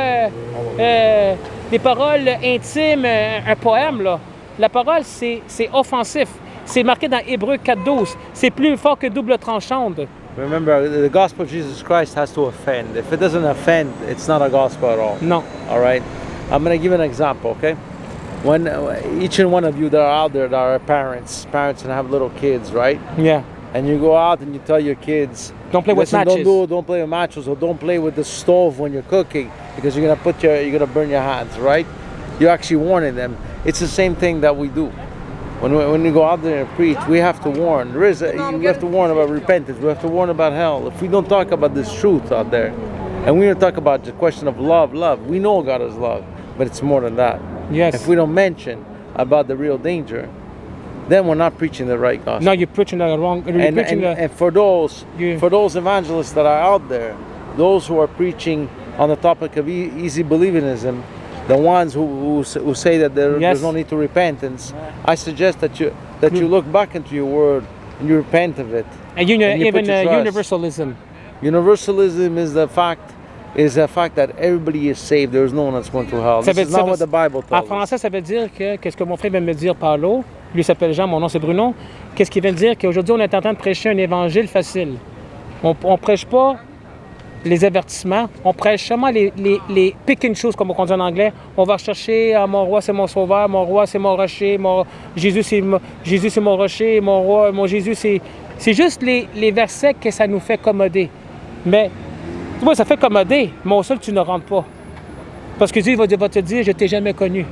des paroles intimes, un poème, là. La parole, c'est offensif. C'est marqué dans Hébreux 4,12. C'est plus fort que double tranchante. Remember, the gospel of Jesus Christ has to offend. If it doesn't offend, it's not a gospel at all. Non. All right? I'm going to give an example, okay? When each and one of you that are out there that are parents and have little kids, right? Yeah. And you go out and you tell your kids, Don't play with listen, matches. Don't play with matches, or don't play with the stove when you're cooking because you're gonna burn your hands, right? You're actually warning them. It's the same thing that we do. When we go out there and preach, we have to warn. We have to warn about repentance. We have to warn about hell. If we don't talk about this truth out there, and we don't talk about the question of love, we know God is love, but it's more than that. Yes. If we don't mention about the real danger, then we're not preaching the right gospel. No, you're preaching the wrong. You're preaching And for those evangelists that are out there, those who are preaching on the topic of easy believism, the ones who say that there's no need to repentance, I suggest that you look back into your word and you repent of it. And even universalism. Universalism is a fact that everybody is saved. There is no one that's going to hell. This is not what the Bible tells En français, ça veut dire qu'est-ce que mon frère vient de me dire, Paulo, lui s'appelle Jean, mon nom c'est Bruno, qu'est-ce qu'il vient de dire? Qu'aujourd'hui, on est en train de prêcher un évangile facile. On prêche pas les avertissements, on prêche seulement les pick and choose, comme on dit en anglais. On va chercher mon roi c'est mon sauveur, mon roi c'est mon rocher, Jésus c'est mon rocher, mon roi, mon Jésus c'est juste les versets que ça nous fait commoder. Mais tu vois, ça fait commoder, mais au sol tu ne rentres pas. Parce que Dieu va te dire, je t'ai jamais connu.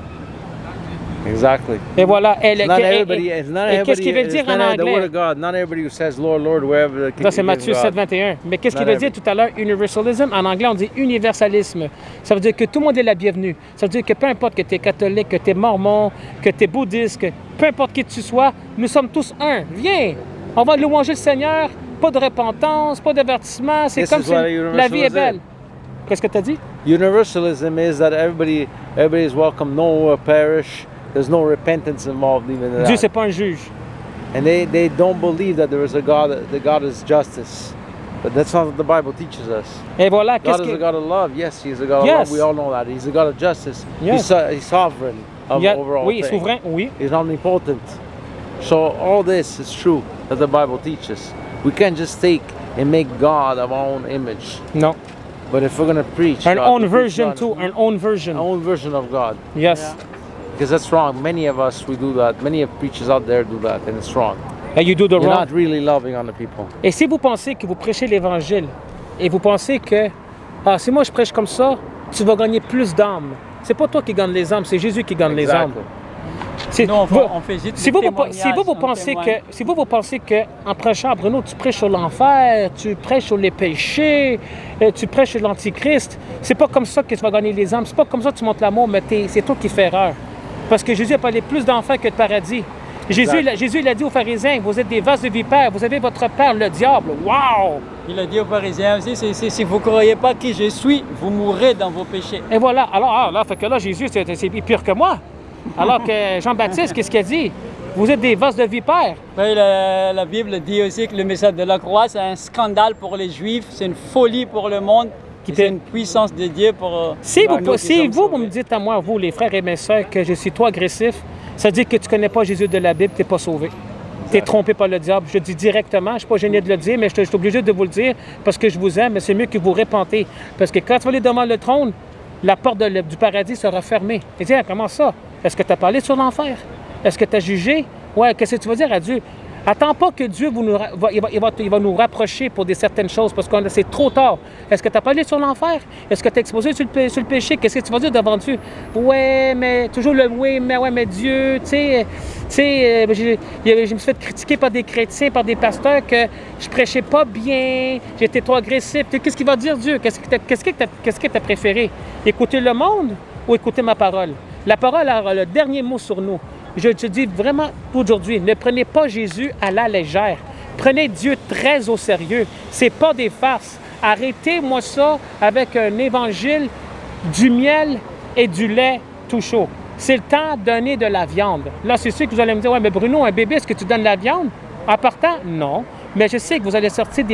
Exactly. Et voilà. Qu'est-ce qu'il veut dire en anglais? The word of God. Not everybody who says Lord, Lord, wherever. Ça, c'est Matthieu 7, 21. Mais qu'est-ce qu'il veut dire tout à l'heure? Universalism. En anglais, on dit universalisme. Ça veut dire que tout le monde est la bienvenue. Ça veut dire que peu importe que tu es catholique, que tu es mormon, que tu es bouddhiste, que peu importe qui tu sois, nous sommes tous un. Viens, on va louanger le Seigneur. Pas de repentance, pas d'avertissement. C'est comme si la vie est belle. Qu'est-ce que tu as dit? Universalism is that everybody is welcome. No perish. There's no repentance involved even in that. Dieu, c'est pas un juge. And they don't believe that there is a God, that God is justice. But that's not what the Bible teaches us. Et voilà, God is a God of love. Yes, He is a God of love. We all know that. He's a God of justice. Yes. He's sovereign over all things. Souverain, oui. He's omnipotent. So all this is true that the Bible teaches. We can't just take and make God of our own image. No. But if we're going to preach an own version too, an own version. Our own version of God. Yes. Yeah. Because that's wrong. Many of us, we do that. Many of preachers out there do that, and it's wrong. And you do the You're wrong. not really loving on the people. Et si vous pensez que vous prêchez l'Évangile, et vous pensez que, si moi je prêche comme ça, tu vas gagner plus d'âmes. C'est pas toi qui gagne les âmes, c'est Jésus qui gagne les âmes. Nous, on fait juste si vous pensez que en prêchant, Bruno, tu prêches sur l'enfer, tu prêches sur les péchés, tu prêches sur l'Antichrist, c'est pas comme ça que tu vas gagner les âmes, c'est pas comme ça que tu montres l'amour, mais c'est toi qui fais erreur. Parce que Jésus a parlé plus d'enfer que de paradis. Jésus il a dit aux pharisiens, vous êtes des vases de vipères, vous avez votre père, le diable. Wow! Il a dit aux pharisiens aussi, si vous ne croyez pas qui je suis, vous mourrez dans vos péchés. Et voilà, alors fait que là, Jésus, c'est pire que moi. Alors que Jean-Baptiste, qu'est-ce qu'il a dit? Vous êtes des vases de vipères. Oui, la Bible dit aussi que le message de la croix, c'est un scandale pour les Juifs, c'est une folie pour le monde, c'est une puissance de Dieu pour... Si vous me dites à moi, vous, les frères et mes sœurs, que je suis trop agressif, ça veut dire que tu ne connais pas Jésus de la Bible, tu n'es pas sauvé. Tu es trompé par le diable. Je le dis directement, je ne suis pas gêné de le dire, mais je suis obligé de vous le dire parce que je vous aime, mais c'est mieux que vous repentez. Parce que quand tu vas aller devant le trône, la porte du paradis sera fermée. Et dis, comment ça? Est-ce que tu as parlé sur l'enfer? Est-ce que tu as jugé? Ouais, qu'est-ce que tu vas dire à Dieu? Attends pas que Dieu il va nous rapprocher pour certaines choses parce que c'est trop tard. Est-ce que tu as parlé sur l'enfer? Est-ce que tu as exposé sur le péché? Qu'est-ce que tu vas dire devant Dieu? Ouais, mais toujours le oui, mais Dieu, tu sais, je me suis fait critiquer par des chrétiens, par des pasteurs que je prêchais pas bien, j'étais trop agressif. Qu'est-ce qu'il va dire Dieu? Qu'est-ce que tu as préféré? Écouter le monde ou écouter ma parole? La parole a le dernier mot sur nous. Je te dis vraiment aujourd'hui, ne prenez pas Jésus à la légère. Prenez Dieu très au sérieux. C'est pas des farces. Arrêtez-moi ça avec un évangile du miel et du lait tout chaud. C'est le temps de donner de la viande. Là, c'est sûr que vous allez me dire, ouais, mais Bruno, un bébé, est-ce que tu donnes de la viande? En partant, non. Mais je sais que vous allez sortir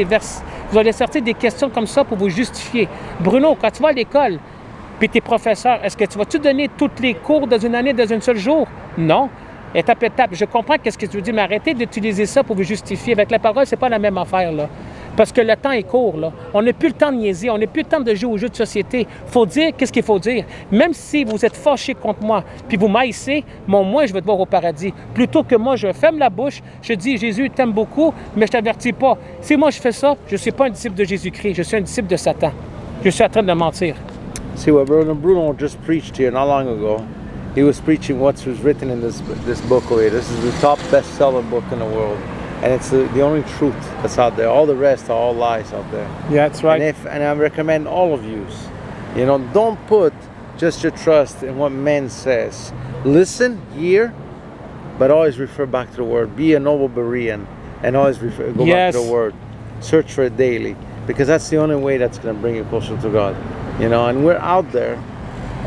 vous allez sortir des questions comme ça pour vous justifier. Bruno, quand tu vas à l'école, puis tes professeurs, est-ce que tu vas-tu donner tous les cours dans une année, dans un seul jour? Non. Étape, étape. Je comprends qu'est-ce que tu veux dire, mais arrêtez d'utiliser ça pour vous justifier. Avec la parole, c'est pas la même affaire, là. Parce que le temps est court, là. On n'a plus le temps de niaiser, on n'a plus le temps de jouer aux jeux de société. Il faut dire qu'est-ce qu'il faut dire. Même si vous êtes fâché contre moi, puis vous m'haïssez, moi, je vais te voir au paradis. Plutôt que moi, je ferme la bouche, je dis, Jésus t'aime beaucoup, mais je t'avertis pas. Si moi, je fais ça, je ne suis pas un disciple de Jésus-Christ, je suis un disciple de Satan. Je suis en train de mentir. See what Bruno just preached here not long ago he was preaching what was written in this book over here. This is the top best-selling book in the world, and it's the only truth that's out there. All the rest are all lies out there. Yeah, that's right. And I recommend all of you, don't put just your trust in what man says. Listen, hear, but always refer back to the Word. Be a noble Berean, and always go back to the Word. Search for it daily, because that's the only way that's going to bring you closer to God. And we're out there,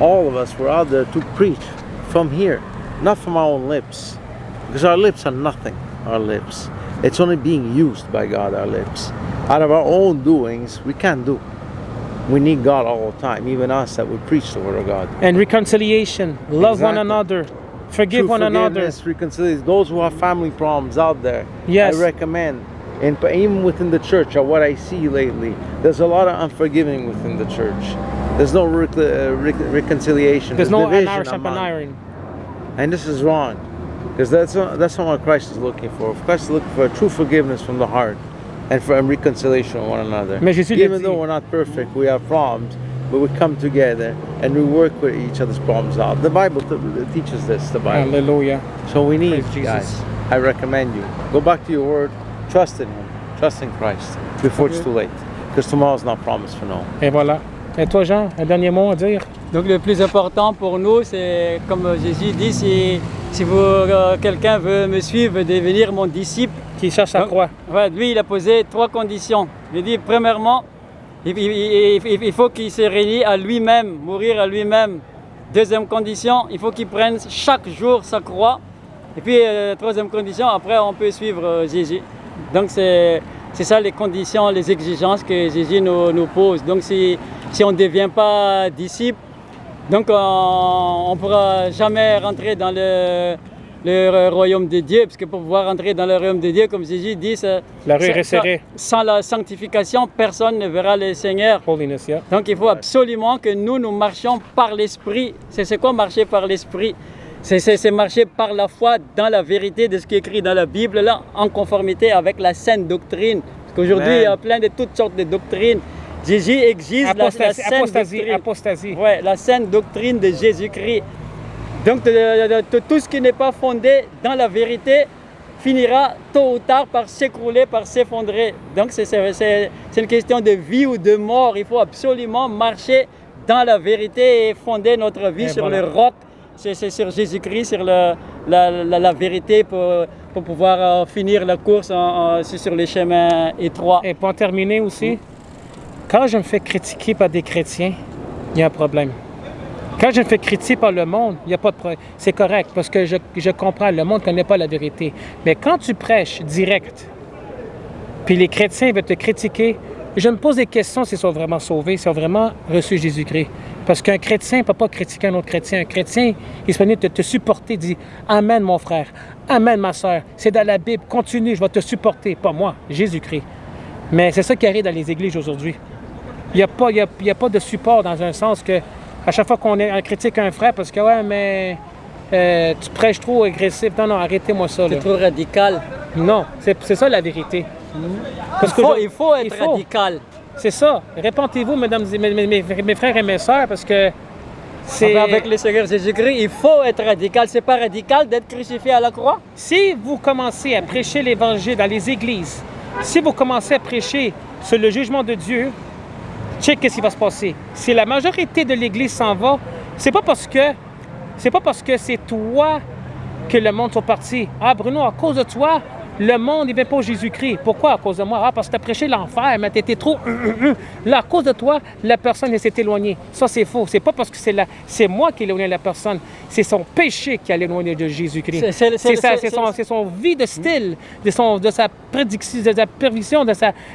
all of us, we're out there to preach from here, not from our own lips, because our lips are nothing. Our lips, it's only being used by God. Our lips, out of our own doings, we can't do. We need God all the time, even us that would preach the Word of God. And reconciliation, love one another, forgive one another. Reconciliation. Those who have family problems out there, yes. I recommend. And even within the church, or what I see lately, there's a lot of unforgiving within the church. There's no reconciliation. There's no iron. And this is wrong, because that's not what Christ is looking for. Christ is looking for a true forgiveness from the heart, and for reconciliation with one another. Even though we're not perfect, we have problems, but we come together and we work with each other's problems out. The Bible teaches this. The Bible. Hallelujah. So we need, guys. I recommend you go back to your Word. Trust in Him, trust in Christ before it's too late, because tomorrow's not promised for no. Et voilà. Et toi, Jean, un dernier mot à dire? Donc le plus important pour nous, c'est comme Jésus dit, si quelqu'un veut me suivre, devenir mon disciple. Qui cherche la croix. Ouais, lui, il a posé 3 conditions. Il dit, premièrement, il faut qu'il se réunie à lui-même, mourir à lui-même. Deuxième condition, il faut qu'il prenne chaque jour sa croix. Et puis, troisième condition, après, on peut suivre Jésus. Donc, c'est ça les conditions, les exigences que Jésus nous pose. Donc, si on ne devient pas disciple, donc on ne pourra jamais rentrer dans le royaume de Dieu. Parce que pour pouvoir rentrer dans le royaume de Dieu, comme Jésus dit, la rue est serrée. Sans la sanctification, personne ne verra le Seigneur. Holiness, yeah. Donc, il faut absolument que nous marchions par l'Esprit. C'est quoi marcher par l'Esprit? C'est marcher par la foi dans la vérité de ce qui est écrit dans la Bible, là, en conformité avec la saine doctrine. Parce qu'aujourd'hui, il y a plein de toutes sortes de doctrines. Jésus exige la saine doctrine. Apostasie. Ouais, la saine doctrine de Jésus-Christ. Donc, tout ce qui n'est pas fondé dans la vérité finira tôt ou tard par s'écrouler, par s'effondrer. Donc, c'est une question de vie ou de mort. Il faut absolument marcher dans la vérité et fonder notre vie sur le roc. C'est sur Jésus-Christ, sur la vérité pour pouvoir finir la course sur les chemins étroits. Et pour terminer aussi, quand je me fais critiquer par des chrétiens, il y a un problème. Quand je me fais critiquer par le monde, il n'y a pas de problème. C'est correct parce que je comprends, le monde ne connaît pas la vérité. Mais quand tu prêches direct, puis les chrétiens veulent te critiquer, je me pose des questions s'ils sont vraiment sauvés, s'ils ont vraiment reçu Jésus-Christ. Parce qu'un chrétien ne peut pas critiquer un autre chrétien. Un chrétien, il se permet de te supporter, dit « Amen, mon frère. Amen, ma soeur. C'est dans la Bible. Continue, je vais te supporter. » Pas moi, Jésus-Christ. Mais c'est ça qui arrive dans les églises aujourd'hui. Il n'y a pas de support dans un sens que à chaque fois qu'on critique un frère, parce que « Ouais, mais tu prêches trop agressif. » Non, arrêtez-moi ça. C'est trop radical. Non, c'est ça la vérité. Parce il faut être radical. C'est ça. Répentez-vous, mesdames, mes frères et mes sœurs, parce que c'est... Avec le Seigneur Jésus-Christ, il faut être radical. C'est pas radical d'être crucifié à la croix? Si vous commencez à prêcher l'Évangile dans les églises, si vous commencez à prêcher sur le jugement de Dieu, check qu'est-ce qui va se passer. Si la majorité de l'Église s'en va, c'est pas parce que c'est toi que le monde sont partis. Ah, Bruno, à cause de toi, le monde ne vient pas au Jésus-Christ. Pourquoi à cause de moi? Ah, parce que tu as prêché l'enfer, mais tu étais trop... Là, à cause de toi, la personne s'est éloignée. Ça, c'est faux. C'est pas parce que c'est moi qui ai éloigné la personne. C'est son péché qui a éloigné de Jésus-Christ. C'est son vie de style, de sa prédiction, de sa pervision,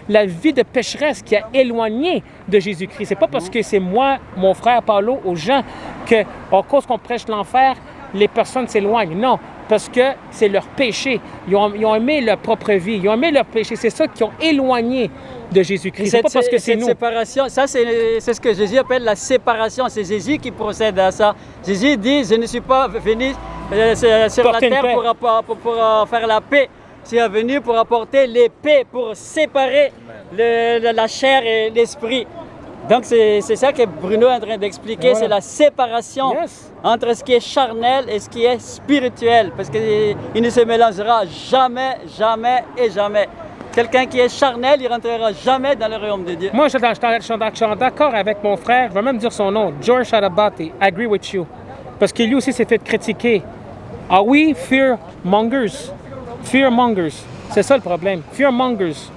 la vie de pécheresse qui a éloigné de Jésus-Christ. C'est pas parce que c'est moi, mon frère Paulo, aux gens, qu'à cause qu'on prêche l'enfer, les personnes s'éloignent. Non. Parce que c'est leur péché. Ils ont aimé leur propre vie. Ils ont aimé leur péché. C'est ça qui ont éloigné de Jésus-Christ. C'est pas parce que c'est nous. Séparation, ça, c'est ce que Jésus appelle la séparation. C'est Jésus qui procède à ça. Jésus dit, je ne suis pas venu sur la terre pour faire la paix. Je suis venu pour apporter l'épée, pour séparer la chair et l'esprit. Donc c'est ça que Bruno est en train d'expliquer, Voilà. c'est la séparation Yes. entre ce qui est charnel et ce qui est spirituel, parce qu'il ne se mélangera jamais, jamais et jamais. Quelqu'un qui est charnel, il rentrera jamais dans le royaume de Dieu. Moi, je suis d'accord avec mon frère, je vais même dire son nom, George Harabati, agree with you. Parce que lui aussi s'est fait critiquer. Ah oui, fear-mongers. Fear-mongers. C'est ça le problème. Fear-mongers.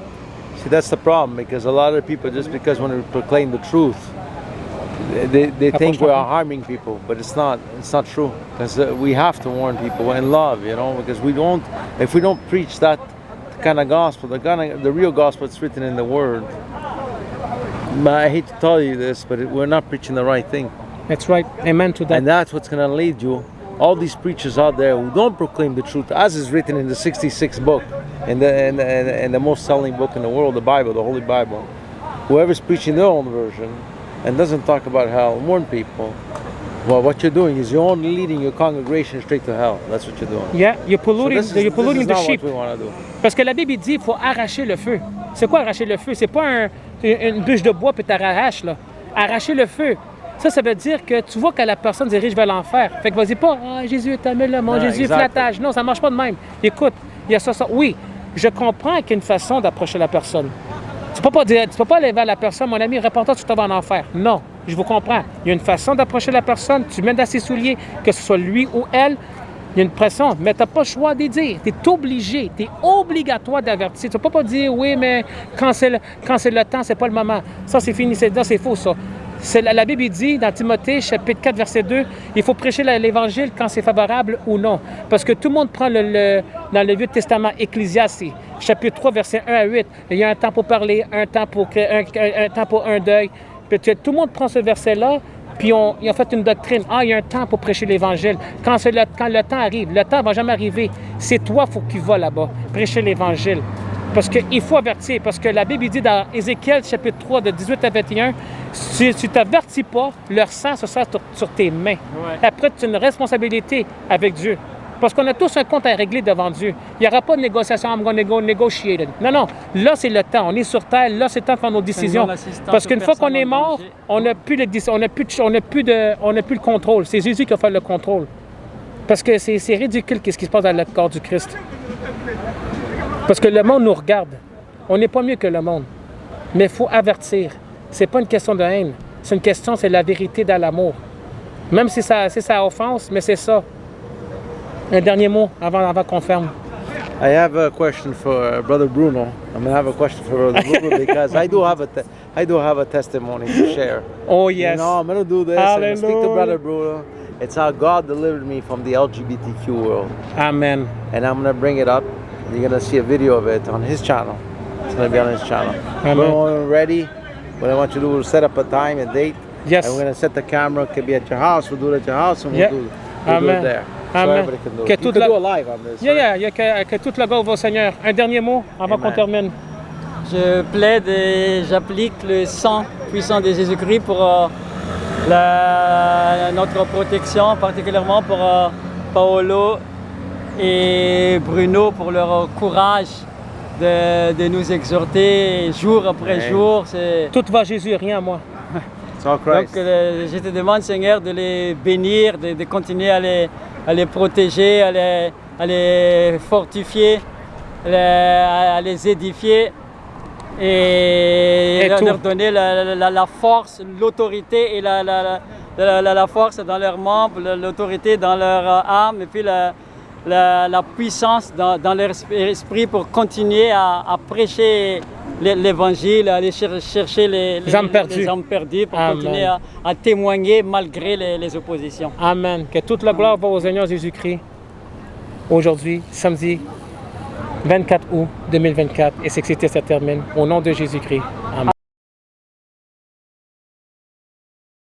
See, that's the problem because a lot of people, just because when we proclaim the truth, they think we are harming people, but it's not true. Because we have to warn people in love, you know, because if we don't preach that kind of gospel, the real gospel that's written in the Word. But I hate to tell you this, but we're not preaching the right thing. That's right. Amen to that. And that's what's going to lead you. All these preachers out there who don't proclaim the truth, as is written in the 66th book, and the most selling book in the world, the Bible, the Holy Bible. Whoever's preaching their own version and doesn't talk about hell, warn people. Well, what you're doing is you're only leading your congregation straight to hell. That's what you're doing. Yeah, you're polluting, So you're polluting this the is not sheep. what we want to do. Parce que la Bible dit qu'il faut arracher le feu. C'est quoi arracher le feu? C'est pas une bûche de bois puis t'arraches, là. Arracher le feu. Ça veut dire que tu vois que la personne dirige vers l'enfer. Fait que vas-y pas, ah, Jésus est aimé le monde, Non, Jésus est exact. flattage. Non, ça marche pas de même. Écoute, il y a ça. Oui, je comprends qu'il y a une façon d'approcher la personne. Tu peux pas aller vers la personne, mon ami, réponds-toi, tu t'en vas en enfer. Non, je vous comprends. Il y a une façon d'approcher la personne, tu mets dans ses souliers, que ce soit lui ou elle, il y a une pression, mais tu n'as pas le choix de dire. Tu es obligé, tu es obligatoire d'avertir. Tu ne peux pas dire, oui, mais quand c'est le temps, c'est pas le moment. Ça, c'est fini, c'est faux, ça. La Bible dit, dans Timothée, chapitre 4, verset 2, il faut prêcher l'Évangile quand c'est favorable ou non. Parce que tout le monde prend dans le Vieux Testament, Ecclésiaste, chapitre 3, verset 1 à 8. Il y a un temps pour parler, un temps pour un deuil. Puis tout le monde prend ce verset-là, puis ils ont fait une doctrine. Ah, il y a un temps pour prêcher l'Évangile. Quand le temps arrive, le temps ne va jamais arriver. C'est toi, il faut que tu vas là-bas, prêcher l'Évangile. Parce qu'il faut avertir. Parce que la Bible dit dans Ézéchiel, chapitre 3, de 18 à 21, si tu ne t'avertis pas, leur sang se sera sur tes mains. Ouais. Après, tu as une responsabilité avec Dieu. Parce qu'on a tous un compte à régler devant Dieu. Il n'y aura pas de négociation, I'm going to negotiate. Non. Là, c'est le temps. On est sur terre. Là, c'est le temps de faire nos décisions. Parce qu'une fois qu'on est mort, on n'a plus le contrôle. C'est Jésus qui va faire le contrôle. Parce que c'est ridicule ce qui se passe dans le corps du Christ. Parce que le monde nous regarde. On n'est pas mieux que le monde. Mais il faut avertir. C'est pas une question de haine. C'est la vérité dans l'amour. Même si ça offense, mais c'est ça. Un dernier mot avant qu'on ferme. I have a question for Brother Bruno. I'm going to have a question for Brother Bruno because I do have a testimony to share. Oh, yes. You know, I'm going to do this Hallelujah. and speak to Brother Bruno. It's how God delivered me from the LGBTQ world. Amen. And I'm going to bring it up. You're going to see a video of it on his channel. It's going to be on his channel. Amen. When we're ready, what I want you to do is set up a time and date. Yes. And we're going to set the camera. It could be at your house. We'll do it at your house and Yeah. we'll do Amen. it there. So Amen. everybody can do Que it. You toute can la- do a live on this. Yeah, que toute la gloire va au Seigneur. Un dernier mot avant Amen. qu'on termine. Je plaide et j'applique le sang puissant de Jésus-Christ pour notre protection, particulièrement pour Paolo et Bruno, pour leur courage de nous exhorter jour après Amen. jour. Tout va Jésus, rien à moi. It's all Donc Christ. je te demande, Seigneur, de les bénir, de continuer à les protéger, à les fortifier, à les édifier et tout. leur donner la force, l'autorité et la force dans leurs membres, l'autorité dans leur âme et puis la puissance dans leur esprit pour continuer à prêcher l'évangile, à aller chercher les âmes perdues. les âmes perdues pour Amen. continuer à témoigner malgré les oppositions. Amen. Que toute la gloire va au Seigneur Jésus-Christ. Aujourd'hui, samedi 24 août 2024. Et c'est que c'était, ça termine. Au nom de Jésus-Christ.